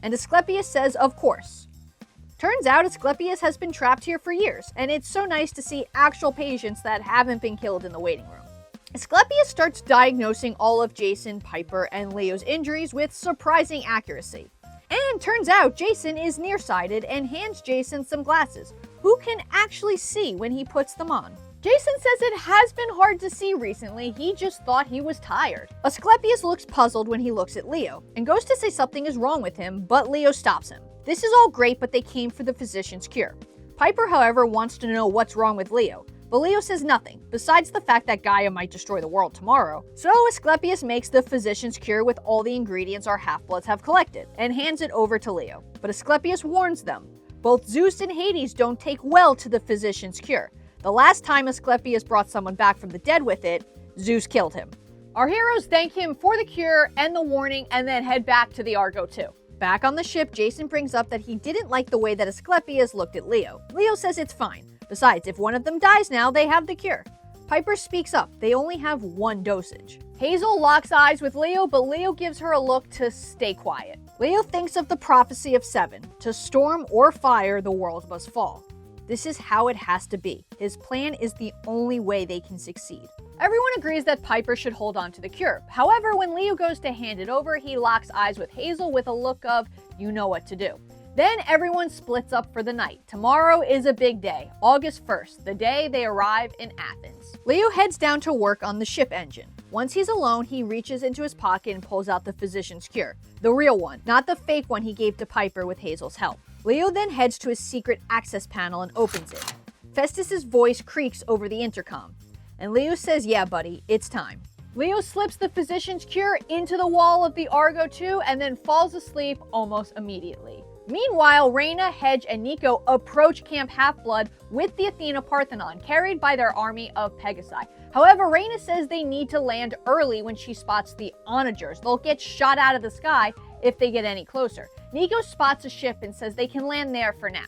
And Asclepius says, of course. Turns out Asclepius has been trapped here for years, and it's so nice to see actual patients that haven't been killed in the waiting room. Asclepius starts diagnosing all of Jason, Piper, and Leo's injuries with surprising accuracy. And turns out Jason is nearsighted and hands Jason some glasses, who can actually see when he puts them on. Jason says it has been hard to see recently, he just thought he was tired. Asclepius looks puzzled when he looks at Leo, and goes to say something is wrong with him, but Leo stops him. This is all great, but they came for the physician's cure. Piper, however, wants to know what's wrong with Leo, but Leo says nothing, besides the fact that Gaea might destroy the world tomorrow. So Asclepius makes the physician's cure with all the ingredients our half-bloods have collected, and hands it over to Leo. But Asclepius warns them. Both Zeus and Hades don't take well to the physician's cure. The last time Asclepius brought someone back from the dead with it, Zeus killed him. Our heroes thank him for the cure and the warning and then head back to the Argo 2. Back on the ship, Jason brings up that he didn't like the way that Asclepius looked at Leo. Leo says it's fine. Besides, if one of them dies now, they have the cure. Piper speaks up. They only have one dosage. Hazel locks eyes with Leo, but Leo gives her a look to stay quiet. Leo thinks of the prophecy of 7. To storm or fire, the world must fall. This is how it has to be. His plan is the only way they can succeed. Everyone agrees that Piper should hold on to the cure. However, when Leo goes to hand it over, he locks eyes with Hazel with a look of, you know what to do. Then everyone splits up for the night. Tomorrow is a big day, August 1st, the day they arrive in Athens. Leo heads down to work on the ship engine. Once he's alone, he reaches into his pocket and pulls out the physician's cure. The real one, not the fake one he gave to Piper with Hazel's help. Leo then heads to his secret access panel and opens it. Festus's voice creaks over the intercom. And Leo says, yeah, buddy, it's time. Leo slips the physician's cure into the wall of the Argo 2 and then falls asleep almost immediately. Meanwhile, Reyna, Hedge, and Nico approach Camp Half-Blood with the Athena Parthenon, carried by their army of Pegasi. However, Reyna says they need to land early when she spots the onagers. They'll get shot out of the sky if they get any closer. Nico spots a ship and says they can land there for now.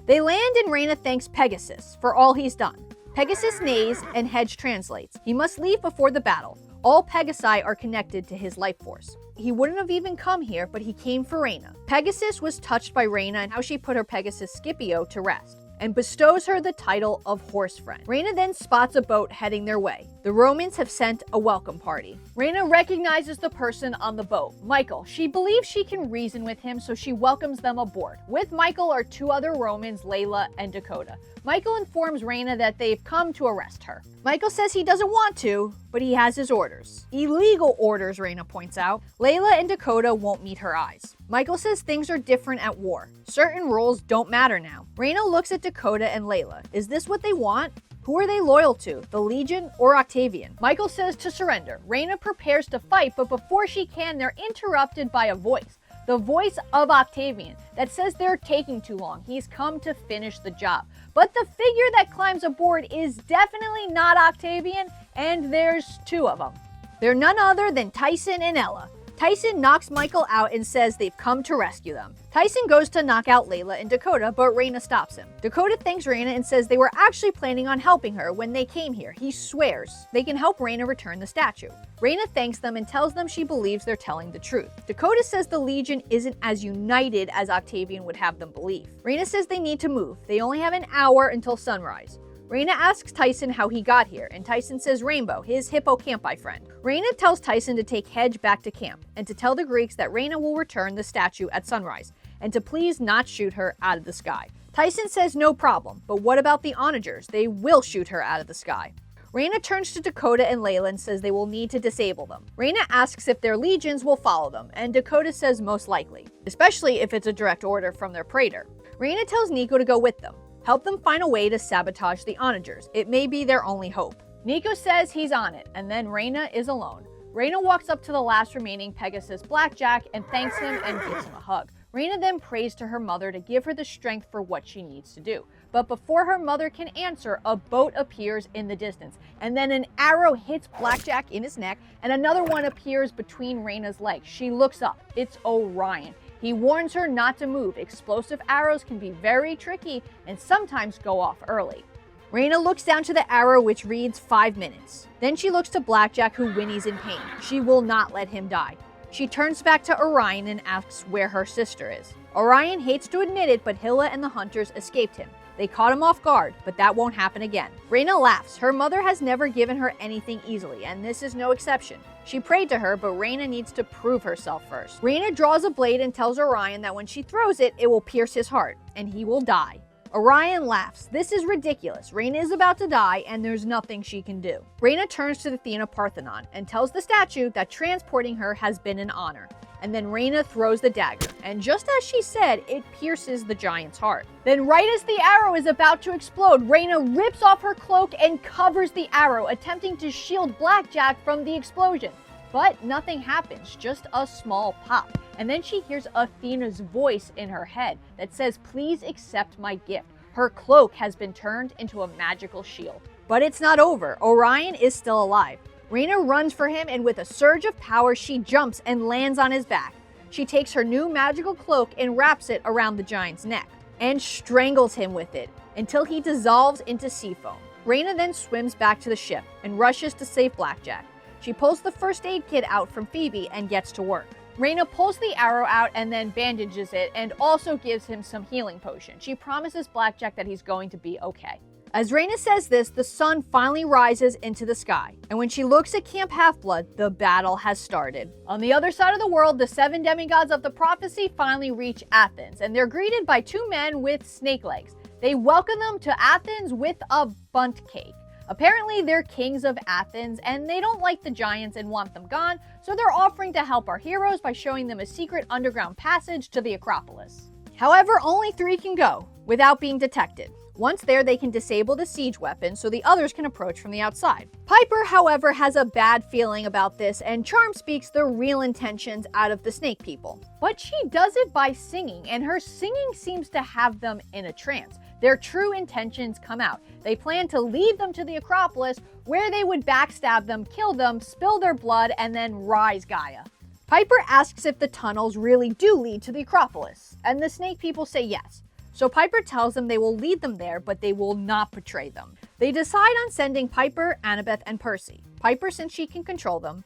They land and Reyna thanks Pegasus for all he's done. Pegasus neighs and Hedge translates. He must leave before the battle. All Pegasi are connected to his life force. He wouldn't have even come here, but he came for Reyna. Pegasus was touched by Reyna and how she put her Pegasus Scipio to rest, and bestows her the title of Horse Friend. Reyna then spots a boat heading their way. The Romans have sent a welcome party. Reyna recognizes the person on the boat, Michael. She believes she can reason with him, so she welcomes them aboard. With Michael are 2 other Romans, Layla and Dakota. Michael informs Reyna that they've come to arrest her. Michael says he doesn't want to, but he has his orders. Illegal orders, Reyna points out. Layla and Dakota won't meet her eyes. Michael says things are different at war. Certain rules don't matter now. Reyna looks at Dakota and Layla. Is this what they want? Who are they loyal to, the Legion or Octavian? Michael says to surrender. Reyna prepares to fight, but before she can, they're interrupted by a voice. the voice of Octavian, that says they're taking too long. He's come to finish the job. But the figure that climbs aboard is definitely not Octavian, and there's two of them. They're none other than Tyson and Ella. Tyson knocks Michael out and says they've come to rescue them. Tyson goes to knock out Layla and Dakota, but Raina stops him. Dakota thanks Raina and says they were actually planning on helping her when they came here. He swears they can help Raina return the statue. Raina thanks them and tells them she believes they're telling the truth. Dakota says the Legion isn't as united as Octavian would have them believe. Raina says they need to move. They only have an hour until sunrise. Raina asks Tyson how he got here, and Tyson says Rainbow, his hippocampi friend. Raina tells Tyson to take Hedge back to camp, and to tell the Greeks that Raina will return the statue at sunrise, and to please not shoot her out of the sky. Tyson says no problem, but what about the onagers? They will shoot her out of the sky. Raina turns to Dakota and Layla and says they will need to disable them. Raina asks if their legions will follow them, and Dakota says most likely, especially if it's a direct order from their praetor. Raina tells Nico to go with them. Help them find a way to sabotage the onagers. It may be their only hope. Nico says he's on it, and then Raina is alone. Raina walks up to the last remaining Pegasus Blackjack and thanks him and gives him a hug. Raina then prays to her mother to give her the strength for what she needs to do. But before her mother can answer, a boat appears in the distance, and then an arrow hits Blackjack in his neck, and another one appears between Raina's legs. She looks up. It's Orion. He warns her not to move. Explosive arrows can be very tricky and sometimes go off early. Raina looks down to the arrow, which reads 5 minutes. Then she looks to Blackjack, who whinnies in pain. She will not let him die. She turns back to Orion and asks where her sister is. Orion hates to admit it, but Hilla and the hunters escaped him. They caught him off guard, but that won't happen again. Raina laughs. Her mother has never given her anything easily, and this is no exception. She prayed to her, but Raina needs to prove herself first. Raina draws a blade and tells Orion that when she throws it, it will pierce his heart, and he will die. Orion laughs. This is ridiculous. Raina is about to die, and there's nothing she can do. Raina turns to the Athena Parthenon and tells the statue that transporting her has been an honor. And then Raina throws the dagger, and just as she said, it pierces the giant's heart. Then right as the arrow is about to explode, Raina rips off her cloak and covers the arrow, attempting to shield Blackjack from the explosion. But nothing happens, just a small pop. And then she hears Athena's voice in her head that says, "Please accept my gift." Her cloak has been turned into a magical shield. But it's not over. Orion is still alive. Raina runs for him, and with a surge of power, she jumps and lands on his back. She takes her new magical cloak and wraps it around the giant's neck, and strangles him with it until he dissolves into sea foam. Raina then swims back to the ship and rushes to save Blackjack. She pulls the first aid kit out from Phoebe and gets to work. Raina pulls the arrow out and then bandages it and also gives him some healing potion. She promises Blackjack that he's going to be okay. As Raina says this, the sun finally rises into the sky, and when she looks at Camp Half-Blood, the battle has started. On the other side of the world, the 7 demigods of the prophecy finally reach Athens, and they're greeted by 2 men with snake legs. They welcome them to Athens with a bundt cake. Apparently, they're kings of Athens, and they don't like the giants and want them gone, so they're offering to help our heroes by showing them a secret underground passage to the Acropolis. However, only 3 can go, without being detected. Once there, they can disable the siege weapon so the others can approach from the outside. Piper, however, has a bad feeling about this, and Charm speaks the real intentions out of the snake people. But she does it by singing, and her singing seems to have them in a trance. Their true intentions come out. They plan to lead them to the Acropolis, where they would backstab them, kill them, spill their blood, and then rise Gaea. Piper asks if the tunnels really do lead to the Acropolis, and the snake people say yes. So Piper tells them they will lead them there, but they will not betray them. They decide on sending Piper, Annabeth, and Percy. Piper, since she can control them,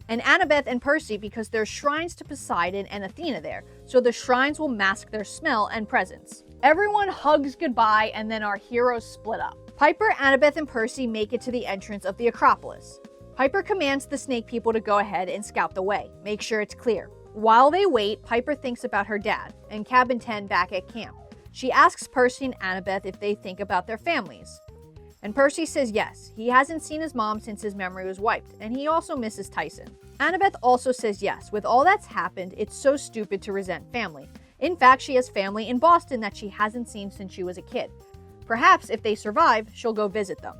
and Annabeth and Percy because there's shrines to Poseidon and Athena there, so the shrines will mask their smell and presence. Everyone hugs goodbye, and then our heroes split up. Piper, Annabeth, and Percy make it to the entrance of the Acropolis. Piper commands the snake people to go ahead and scout the way, make sure it's clear. While they wait, Piper thinks about her dad and Cabin 10 back at camp. She asks Percy and Annabeth if they think about their families. And Percy says yes, he hasn't seen his mom since his memory was wiped, and he also misses Tyson. Annabeth also says yes, with all that's happened, it's so stupid to resent family. In fact, she has family in Boston that she hasn't seen since she was a kid. Perhaps if they survive, she'll go visit them.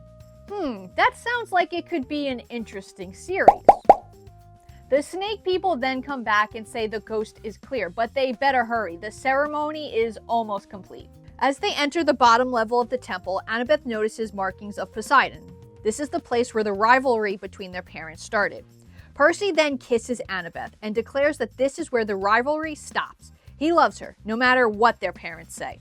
That sounds like it could be an interesting series. The snake people then come back and say the coast is clear, but they better hurry. The ceremony is almost complete. As they enter the bottom level of the temple, Annabeth notices markings of Poseidon. This is the place where the rivalry between their parents started. Percy then kisses Annabeth and declares that this is where the rivalry stops. He loves her, no matter what their parents say.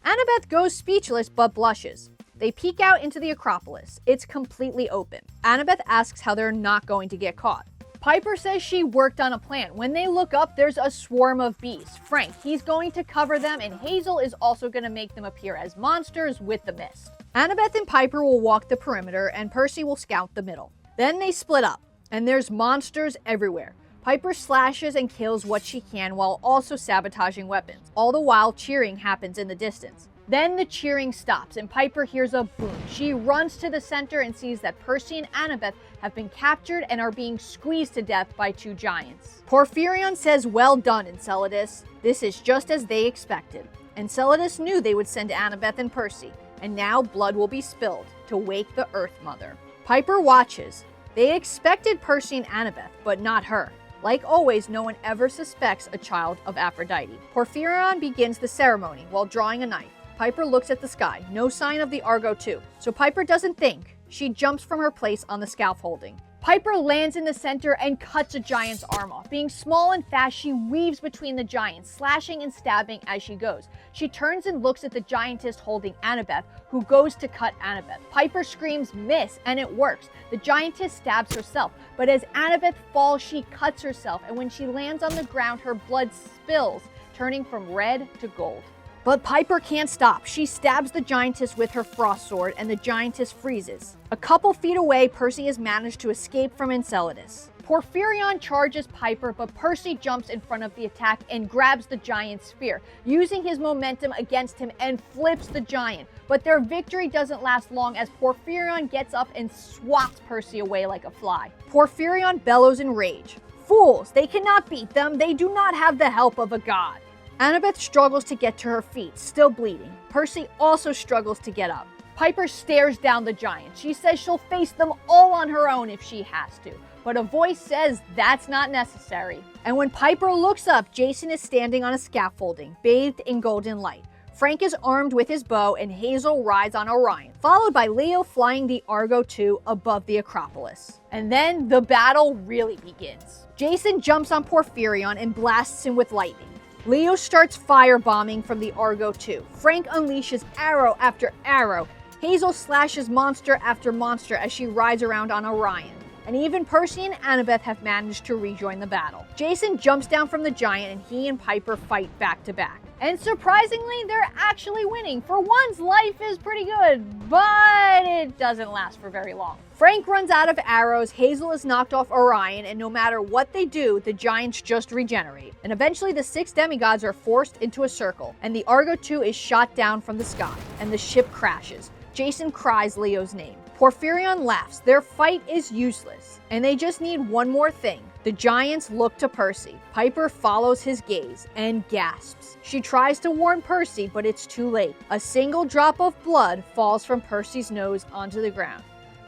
Annabeth goes speechless but blushes. They peek out into the Acropolis. It's completely open. Annabeth asks how they're not going to get caught. Piper says she worked on a plan. When they look up, there's a swarm of bees. Frank, he's going to cover them, and Hazel is also going to make them appear as monsters with the mist. Annabeth and Piper will walk the perimeter, and Percy will scout the middle. Then they split up, and there's monsters everywhere. Piper slashes and kills what she can while also sabotaging weapons. All the while, cheering happens in the distance. Then the cheering stops and Piper hears a boom. She runs to the center and sees that Percy and Annabeth have been captured and are being squeezed to death by two giants. Porphyrion says, "Well done, Enceladus. This is just as they expected." Enceladus knew they would send Annabeth and Percy, and now blood will be spilled to wake the Earth Mother. Piper watches. They expected Percy and Annabeth, but not her. Like always, no one ever suspects a child of Aphrodite. Porphyrion begins the ceremony while drawing a knife. Piper looks at the sky, no sign of the Argo 2, so Piper doesn't think. She jumps from her place on the scaffolding. Piper lands in the center and cuts a giant's arm off. Being small and fast, she weaves between the giants, slashing and stabbing as she goes. She turns and looks at the giantess holding Annabeth, who goes to cut Annabeth. Piper screams, "Miss," and it works. The giantess stabs herself, but as Annabeth falls, she cuts herself, and when she lands on the ground, her blood spills, turning from red to gold. But Piper can't stop. She stabs the giantess with her frost sword, and the giantess freezes. A couple feet away, Percy has managed to escape from Enceladus. Porphyrion charges Piper, but Percy jumps in front of the attack and grabs the giant's spear, using his momentum against him and flips the giant. But their victory doesn't last long as Porphyrion gets up and swats Percy away like a fly. Porphyrion bellows in rage. "Fools! They cannot beat them! They do not have the help of a god!" Annabeth struggles to get to her feet, still bleeding. Percy also struggles to get up. Piper stares down the giant. She says she'll face them all on her own if she has to, but a voice says that's not necessary. And when Piper looks up, Jason is standing on a scaffolding, bathed in golden light. Frank is armed with his bow, and Hazel rides on Orion, followed by Leo flying the Argo 2 above the Acropolis. And then the battle really begins. Jason jumps on Porphyrion and blasts him with lightning. Leo starts firebombing from the Argo 2. Frank unleashes arrow after arrow. Hazel slashes monster after monster as she rides around on Orion. And even Percy and Annabeth have managed to rejoin the battle. Jason jumps down from the giant and he and Piper fight back to back. And surprisingly, they're actually winning. For once, life is pretty good, but it doesn't last for very long. Frank runs out of arrows, Hazel is knocked off Orion, and no matter what they do, the giants just regenerate. And eventually the 6 demigods are forced into a circle, and the Argo 2 is shot down from the sky, and the ship crashes. Jason cries Leo's name. Porphyrion laughs. Their fight is useless, and they just need one more thing. The giants look to Percy. Piper follows his gaze and gasps. She tries to warn Percy, but it's too late. A single drop of blood falls from Percy's nose onto the ground,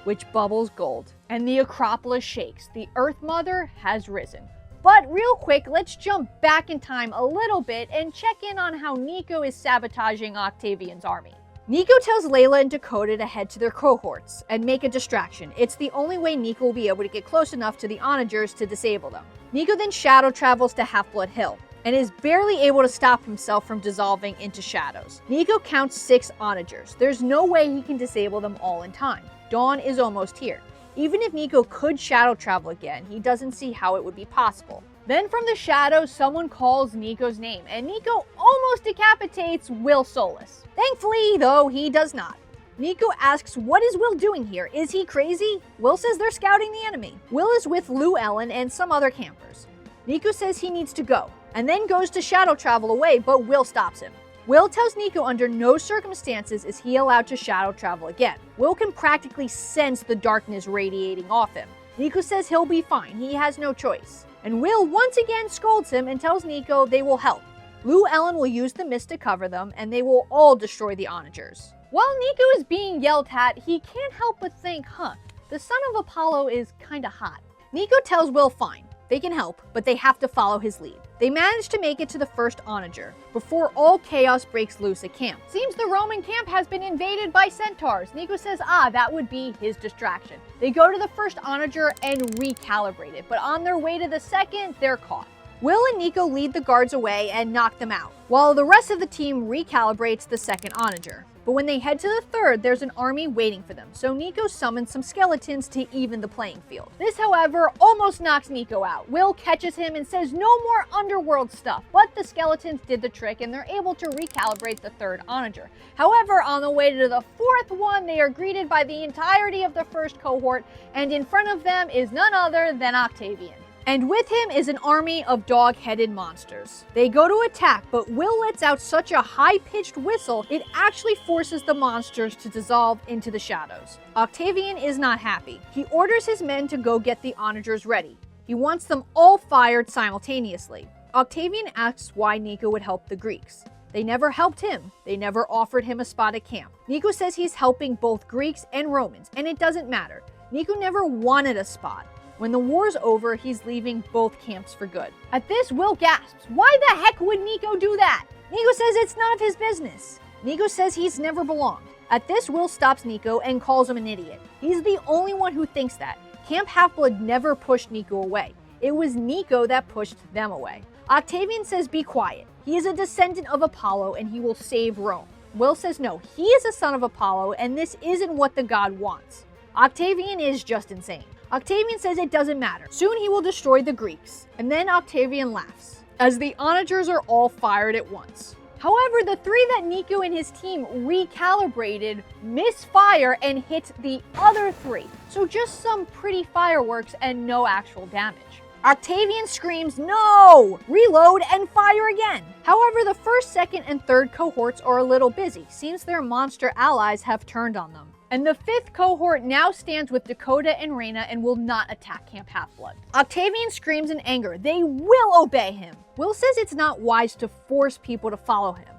which bubbles gold, and the Acropolis shakes. The Earth Mother has risen. But real quick, let's jump back in time a little bit and check in on how Nico is sabotaging Octavian's army. Nico tells Layla and Dakota to head to their cohorts and make a distraction. It's the only way Nico will be able to get close enough to the onagers to disable them. Nico then shadow travels to Half-Blood Hill and is barely able to stop himself from dissolving into shadows. Nico counts 6 onagers. There's no way he can disable them all in time. Dawn is almost here. Even if Nico could shadow travel again, he doesn't see how it would be possible. Then from the shadows, someone calls Nico's name, and Nico almost decapitates Will Solus. Thankfully, though, he does not. Nico asks, what is Will doing here? Is he crazy? Will says they're scouting the enemy. Will is with Lou Ellen and some other campers. Nico says he needs to go, and then goes to shadow travel away, but Will stops him. Will tells Nico under no circumstances is he allowed to shadow travel again. Will can practically sense the darkness radiating off him. Nico says he'll be fine, he has no choice. And Will once again scolds him and tells Nico they will help. Lou Ellen will use the mist to cover them, and they will all destroy the onagers. While Nico is being yelled at, he can't help but think, the son of Apollo is kinda hot. Nico tells Will fine. They can help, but they have to follow his lead. They manage to make it to the first onager before all chaos breaks loose at camp. Seems the Roman camp has been invaded by centaurs. Nico says, that would be his distraction. They go to the first onager and recalibrate it, but on their way to the second, they're caught. Will and Nico lead the guards away and knock them out, while the rest of the team recalibrates the second onager. But when they head to the third, there's an army waiting for them, so Nico summons some skeletons to even the playing field. This, however, almost knocks Nico out. Will catches him and says no more underworld stuff, but the skeletons did the trick and they're able to recalibrate the third onager. However, on the way to the fourth one, they are greeted by the entirety of the first cohort, and in front of them is none other than Octavian. And with him is an army of dog-headed monsters. They go to attack, but Will lets out such a high-pitched whistle, it actually forces the monsters to dissolve into the shadows. Octavian is not happy. He orders his men to go get the onagers ready. He wants them all fired simultaneously. Octavian asks why Nico would help the Greeks. They never helped him. They never offered him a spot at camp. Nico says he's helping both Greeks and Romans, and it doesn't matter. Nico never wanted a spot. When the war's over, he's leaving both camps for good. At this, Will gasps, why the heck would Nico do that? Nico says it's none of his business. Nico says he's never belonged. At this, Will stops Nico and calls him an idiot. He's the only one who thinks that. Camp Half-Blood never pushed Nico away. It was Nico that pushed them away. Octavian says be quiet. He is a descendant of Apollo and he will save Rome. Will says no, he is a son of Apollo and this isn't what the god wants. Octavian is just insane. Octavian says it doesn't matter. Soon he will destroy the Greeks. And then Octavian laughs, as the onagers are all fired at once. However, the three that Nico and his team recalibrated misfire and hit the other three. So just some pretty fireworks and no actual damage. Octavian screams, no! Reload and fire again. However, the first, second, and third cohorts are a little busy. Seems their monster allies have turned on them. And the fifth cohort now stands with Dakota and Reyna and will not attack Camp Half-Blood. Octavian screams in anger. They will obey him. Will says it's not wise to force people to follow him.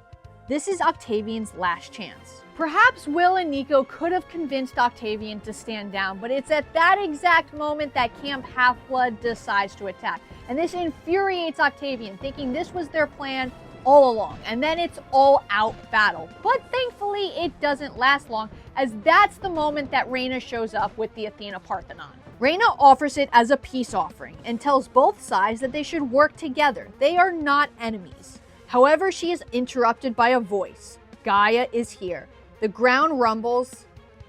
This is Octavian's last chance. Perhaps Will and Nico could have convinced Octavian to stand down, but it's at that exact moment that Camp Half-Blood decides to attack. And this infuriates Octavian, thinking this was their plan all along, and then it's all out battle. But thankfully it doesn't last long, as that's the moment that Reyna shows up with the Athena Parthenon. Reyna offers it as a peace offering and tells both sides that they should work together. They are not enemies. However, she is interrupted by a voice. Gaea is here. The ground rumbles,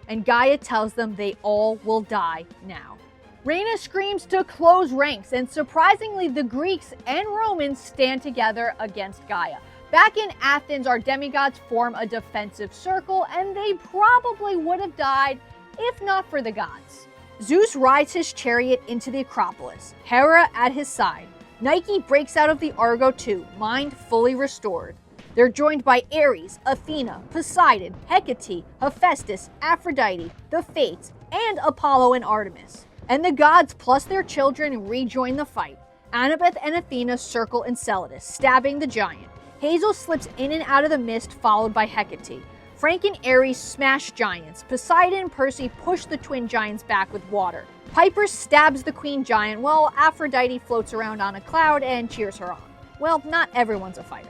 and Gaea tells them they all will die now. Reyna screams to close ranks, and surprisingly, the Greeks and Romans stand together against Gaea. Back in Athens, our demigods form a defensive circle, and they probably would have died if not for the gods. Zeus rides his chariot into the Acropolis, Hera at his side. Nike breaks out of the Argo II, mind fully restored. They're joined by Ares, Athena, Poseidon, Hecate, Hephaestus, Aphrodite, the Fates, and Apollo and Artemis. And the gods plus their children rejoin the fight. Annabeth and Athena circle Enceladus, stabbing the giant. Hazel slips in and out of the mist, followed by Hecate. Frank and Ares smash giants. Poseidon and Percy push the twin giants back with water. Piper stabs the queen giant while Aphrodite floats around on a cloud and cheers her on. Well, not everyone's a fighter.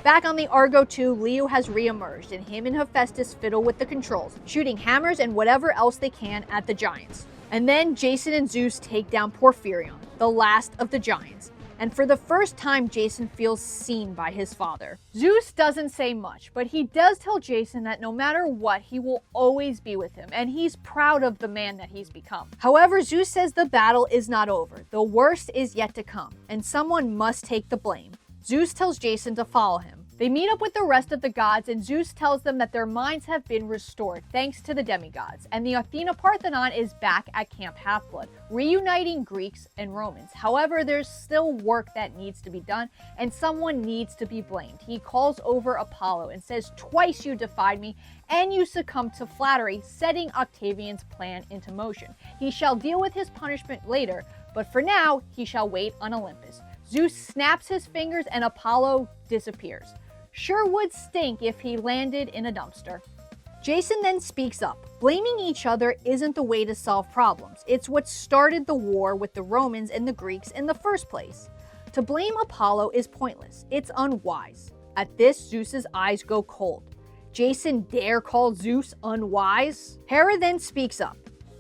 Back on the Argo II, Leo has re-emerged, and him and Hephaestus fiddle with the controls, shooting hammers and whatever else they can at the giants. And then Jason and Zeus take down Porphyrion, the last of the giants. And for the first time, Jason feels seen by his father. Zeus doesn't say much, but he does tell Jason that no matter what, he will always be with him, and he's proud of the man that he's become. However, Zeus says the battle is not over. The worst is yet to come, and someone must take the blame. Zeus tells Jason to follow him. They meet up with the rest of the gods, and Zeus tells them that their minds have been restored thanks to the demigods, and the Athena Parthenon is back at Camp Half-Blood, reuniting Greeks and Romans. However, there's still work that needs to be done, and someone needs to be blamed. He calls over Apollo and says, "Twice you defied me, and you succumbed to flattery, setting Octavian's plan into motion. He shall deal with his punishment later, but for now, he shall wait on Olympus." Zeus snaps his fingers and Apollo disappears. Sure would stink if he landed in a dumpster. Jason then speaks up. Blaming each other isn't the way to solve problems. It's what started the war with the Romans and the Greeks in the first place. To blame Apollo is pointless. It's unwise. At this, Zeus's eyes go cold. Jason dare call Zeus unwise? Hera then speaks up.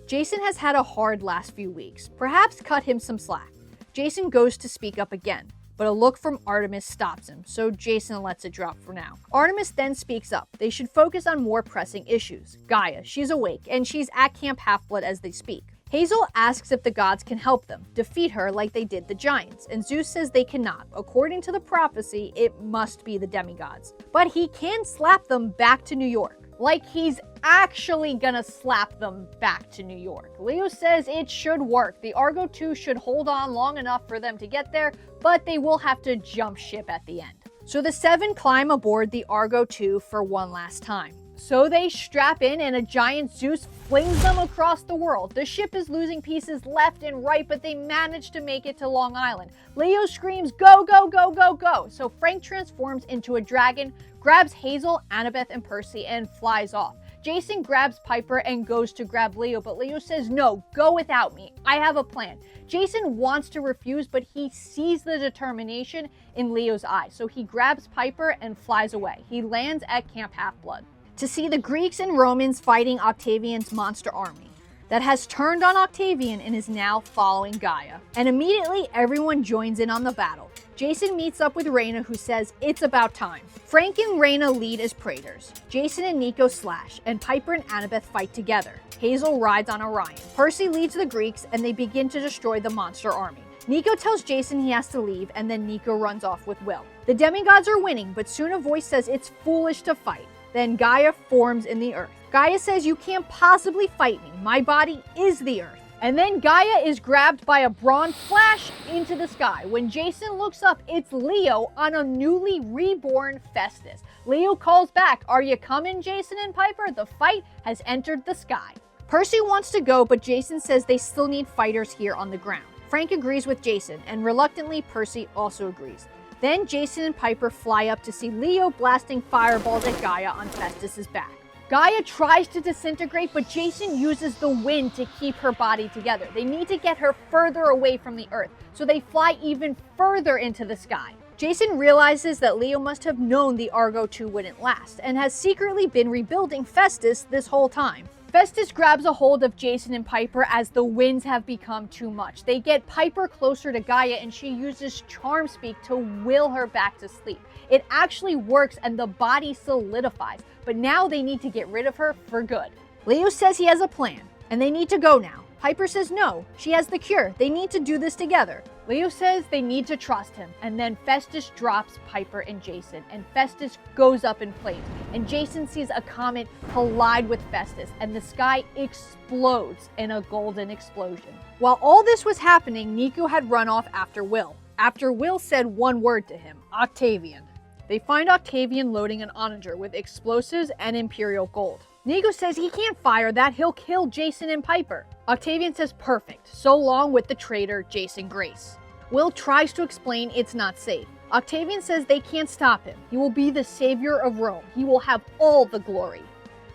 Jason has had a hard last few weeks. Perhaps cut him some slack. Jason goes to speak up again, but a look from Artemis stops him, so Jason lets it drop for now. Artemis then speaks up. They should focus on more pressing issues. Gaea, she's awake, and she's at Camp Half-Blood as they speak. Hazel asks if the gods can help them, defeat her like they did the giants, and Zeus says they cannot. According to the prophecy, it must be the demigods. But he can slap them back to New York. Like he's actually gonna slap them back to New York. Leo says it should work. The Argo 2 should hold on long enough for them to get there, but they will have to jump ship at the end. So the 7 climb aboard the Argo 2 for one last time. So they strap in and a giant Zeus flings them across the world. The ship is losing pieces left and right, but they manage to make it to Long Island. Leo screams, go, go, go, go, go. So Frank transforms into a dragon, grabs Hazel, Annabeth, and Percy, and flies off. Jason grabs Piper and goes to grab Leo, but Leo says, no, go without me. I have a plan. Jason wants to refuse, but he sees the determination in Leo's eyes. So he grabs Piper and flies away. He lands at Camp Half-Blood to see the Greeks and Romans fighting Octavian's monster army that has turned on Octavian and is now following Gaea. And immediately everyone joins in on the battle. Jason meets up with Reyna, who says it's about time. Frank and Reyna lead as praetors. Jason and Nico slash, and Piper and Annabeth fight together. Hazel rides on Orion. Percy leads the Greeks, and they begin to destroy the monster army. Nico tells Jason he has to leave, and then Nico runs off with Will. The demigods are winning, but soon a voice says it's foolish to fight. Then Gaea forms in the earth. Gaea says, you can't possibly fight me. My body is the earth. And then Gaea is grabbed by a bronze flash into the sky. When Jason looks up, it's Leo on a newly reborn Festus. Leo calls back, are you coming, Jason and Piper? The fight has entered the sky. Percy wants to go, but Jason says they still need fighters here on the ground. Frank agrees with Jason, and reluctantly, Percy also agrees. Then Jason and Piper fly up to see Leo blasting fireballs at Gaea on Festus's back. Gaea tries to disintegrate, but Jason uses the wind to keep her body together. They need to get her further away from the earth, so they fly even further into the sky. Jason realizes that Leo must have known the Argo 2 wouldn't last, and has secretly been rebuilding Festus this whole time. Festus grabs a hold of Jason and Piper as the winds have become too much. They get Piper closer to Gaea, and she uses Charm Speak to will her back to sleep. It actually works and the body solidifies, but now they need to get rid of her for good. Leo says he has a plan, and they need to go now. Piper says no, she has the cure. They need to do this together. Leo says they need to trust him, and then Festus drops Piper and Jason, and Festus goes up in flames, and Jason sees a comet collide with Festus, and the sky explodes in a golden explosion. While all this was happening, Nico had run off after Will said one word to him, Octavian. They find Octavian loading an onager with explosives and Imperial gold. Nico says he can't fire that, he'll kill Jason and Piper. Octavian says perfect, so long with the traitor Jason Grace. Will tries to explain it's not safe. Octavian says they can't stop him. He will be the savior of Rome. He will have all the glory.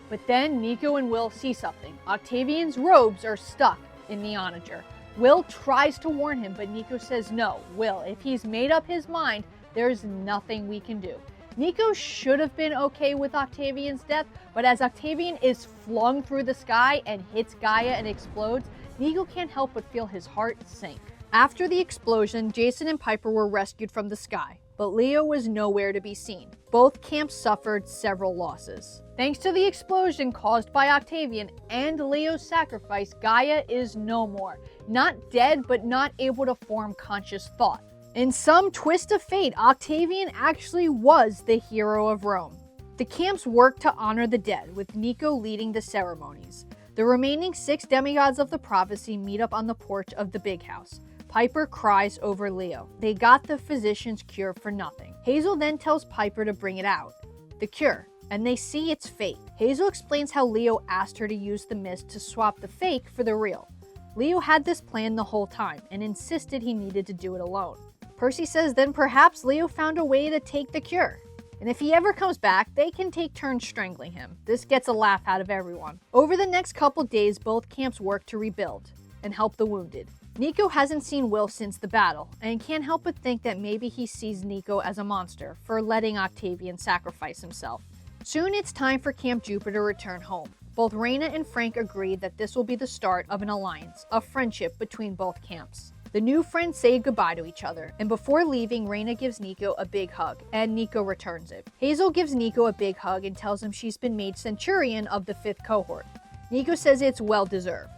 But then Nico and Will see something. Octavian's robes are stuck in the onager. Will tries to warn him, but Nico says no. Will, if he's made up his mind, there's nothing we can do. Nico should have been okay with Octavian's death, but as Octavian is flung through the sky and hits Gaea and explodes, Nico can't help but feel his heart sink. After the explosion, Jason and Piper were rescued from the sky, but Leo was nowhere to be seen. Both camps suffered several losses. Thanks to the explosion caused by Octavian and Leo's sacrifice, Gaea is no more. Not dead, but not able to form conscious thought. In some twist of fate, Octavian actually was the hero of Rome. The camps worked to honor the dead, with Nico leading the ceremonies. The remaining 6 demigods of the prophecy meet up on the porch of the big house. Piper cries over Leo. They got the physician's cure for nothing. Hazel then tells Piper to bring it out. The cure. And they see it's fake. Hazel explains how Leo asked her to use the mist to swap the fake for the real. Leo had this plan the whole time and insisted he needed to do it alone. Percy says then perhaps Leo found a way to take the cure. and if he ever comes back, they can take turns strangling him. This gets a laugh out of everyone. Over the next couple days, both camps work to rebuild and help the wounded. Nico hasn't seen Will since the battle, and can't help but think that maybe he sees Nico as a monster for letting Octavian sacrifice himself. Soon it's time for Camp Jupiter to return home. Both Raina and Frank agree that this will be the start of an alliance, a friendship between both camps. The new friends say goodbye to each other, and before leaving, Raina gives Nico a big hug, and Nico returns it. Hazel gives Nico a big hug and tells him she's been made Centurion of the 5th cohort. Nico says it's well deserved.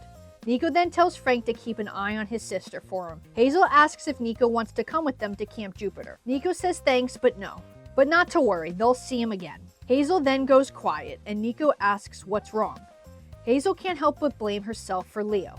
Nico then tells Frank to keep an eye on his sister for him. Hazel asks if Nico wants to come with them to Camp Jupiter. Nico says thanks, but no. But not to worry, they'll see him again. Hazel then goes quiet, and Nico asks what's wrong. Hazel can't help but blame herself for Leo.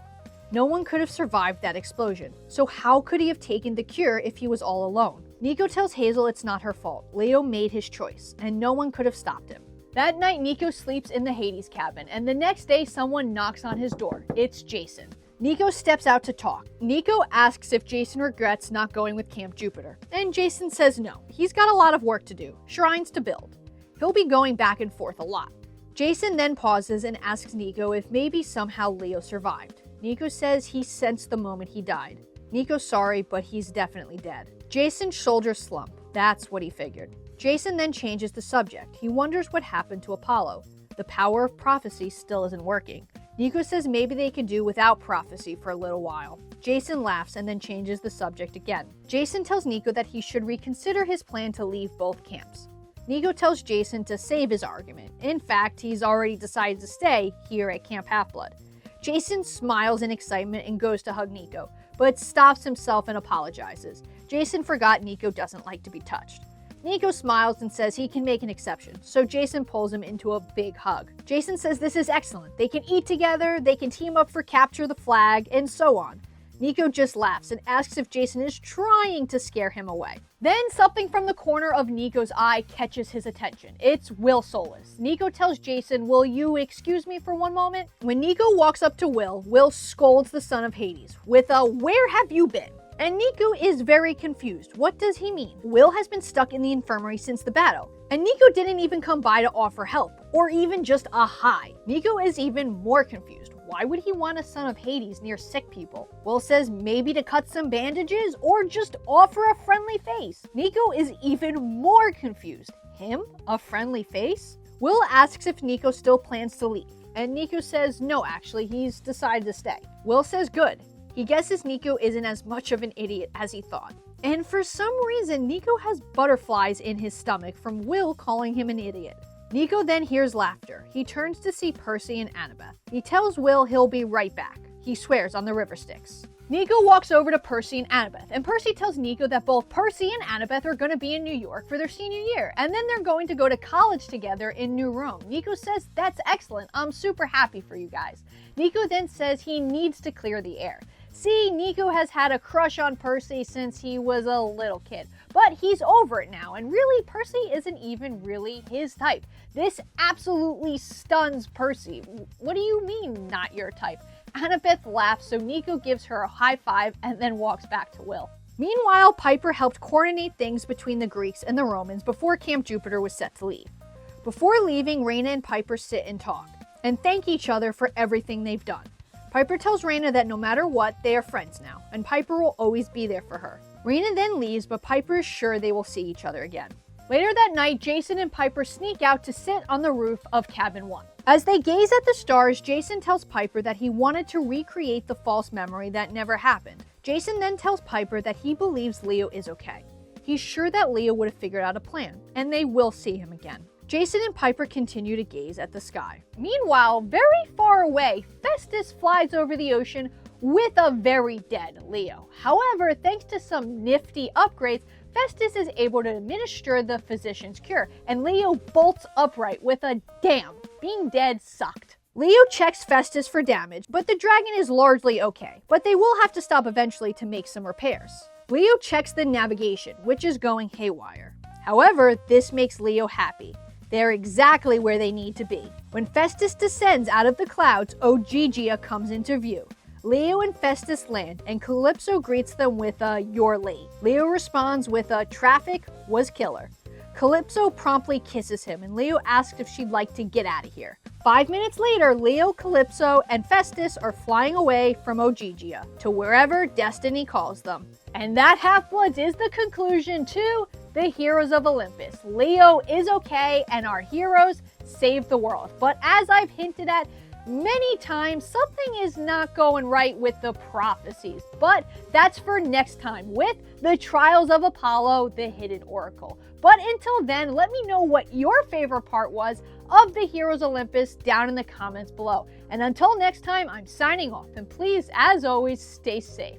No one could have survived that explosion, so how could he have taken the cure if he was all alone? Nico tells Hazel it's not her fault. Leo made his choice, and no one could have stopped him. That night, Nico sleeps in the Hades cabin, and the next day someone knocks on his door. It's Jason. Nico steps out to talk. Nico asks if Jason regrets not going with Camp Jupiter, and Jason says no. He's got a lot of work to do, shrines to build. He'll be going back and forth a lot. Jason then pauses and asks Nico if maybe somehow Leo survived. Nico says he sensed the moment he died. Nico's sorry, but he's definitely dead. Jason's shoulders slump. That's what he figured. Jason then changes the subject. He wonders what happened to Apollo. The power of prophecy still isn't working. Nico says maybe they can do without prophecy for a little while. Jason laughs and then changes the subject again. Jason tells Nico that he should reconsider his plan to leave both camps. Nico tells Jason to save his argument. In fact, he's already decided to stay here at Camp Half-Blood. Jason smiles in excitement and goes to hug Nico, but stops himself and apologizes. Jason forgot Nico doesn't like to be touched. Nico smiles and says he can make an exception, so Jason pulls him into a big hug. Jason says this is excellent. They can eat together, they can team up for capture the flag, and so on. Nico just laughs and asks if Jason is trying to scare him away. Then something from the corner of Nico's eye catches his attention. It's Will Solis. Nico tells Jason, "Will you excuse me for one moment?" When Nico walks up to Will scolds the son of Hades with a "Where have you been?" And Nico is very confused. What does he mean? Will has been stuck in the infirmary since the battle, and Nico didn't even come by to offer help, or even just a hi. Nico is even more confused. Why would he want a son of Hades near sick people? Will says maybe to cut some bandages, or just offer a friendly face. Nico is even more confused. Him? A friendly face? Will asks if Nico still plans to leave, and Nico says no, actually, he's decided to stay. Will says good. He guesses Nico isn't as much of an idiot as he thought. And for some reason, Nico has butterflies in his stomach from Will calling him an idiot. Nico then hears laughter. He turns to see Percy and Annabeth. He tells Will he'll be right back. He swears on the river Styx. Nico walks over to Percy and Annabeth, and Percy tells Nico that both Percy and Annabeth are going to be in New York for their senior year, and then they're going to go to college together in New Rome. Nico says, "That's excellent. I'm super happy for you guys." Nico then says he needs to clear the air. See, Nico has had a crush on Percy since he was a little kid, but he's over it now, and really, Percy isn't even really his type. This absolutely stuns Percy. What do you mean, not your type? Annabeth laughs, so Nico gives her a high five and then walks back to Will. Meanwhile, Piper helped coordinate things between the Greeks and the Romans before Camp Jupiter was set to leave. Before leaving, Raina and Piper sit and talk, and thank each other for everything they've done. Piper tells Raina that no matter what, they are friends now, and Piper will always be there for her. Raina then leaves, but Piper is sure they will see each other again. Later that night, Jason and Piper sneak out to sit on the roof of Cabin 1. As they gaze at the stars, Jason tells Piper that he wanted to recreate the false memory that never happened. Jason then tells Piper that he believes Leo is okay. He's sure that Leo would have figured out a plan, and they will see him again. Jason and Piper continue to gaze at the sky. Meanwhile, very far away, Festus flies over the ocean with a very dead Leo. However, thanks to some nifty upgrades, Festus is able to administer the physician's cure, and Leo bolts upright with a "damn, being dead sucked." Leo checks Festus for damage, but the dragon is largely okay, but they will have to stop eventually to make some repairs. Leo checks the navigation, which is going haywire. However, this makes Leo happy. They're exactly where they need to be. When Festus descends out of the clouds, Ogygia comes into view. Leo and Festus land, and Calypso greets them with a "you're late." Leo responds with a "traffic was killer." Calypso promptly kisses him, and Leo asks if she'd like to get out of here. 5 minutes later, Leo, Calypso, and Festus are flying away from Ogygia to wherever destiny calls them. And that, Half-Bloods, is the conclusion to the Heroes of Olympus. Leo is okay, and our heroes save the world. But as I've hinted at many times, something is not going right with the prophecies. But that's for next time with the Trials of Apollo, the Hidden Oracle. But until then, let me know what your favorite part was of the Heroes of Olympus down in the comments below. And until next time, I'm signing off. And please, as always, stay safe.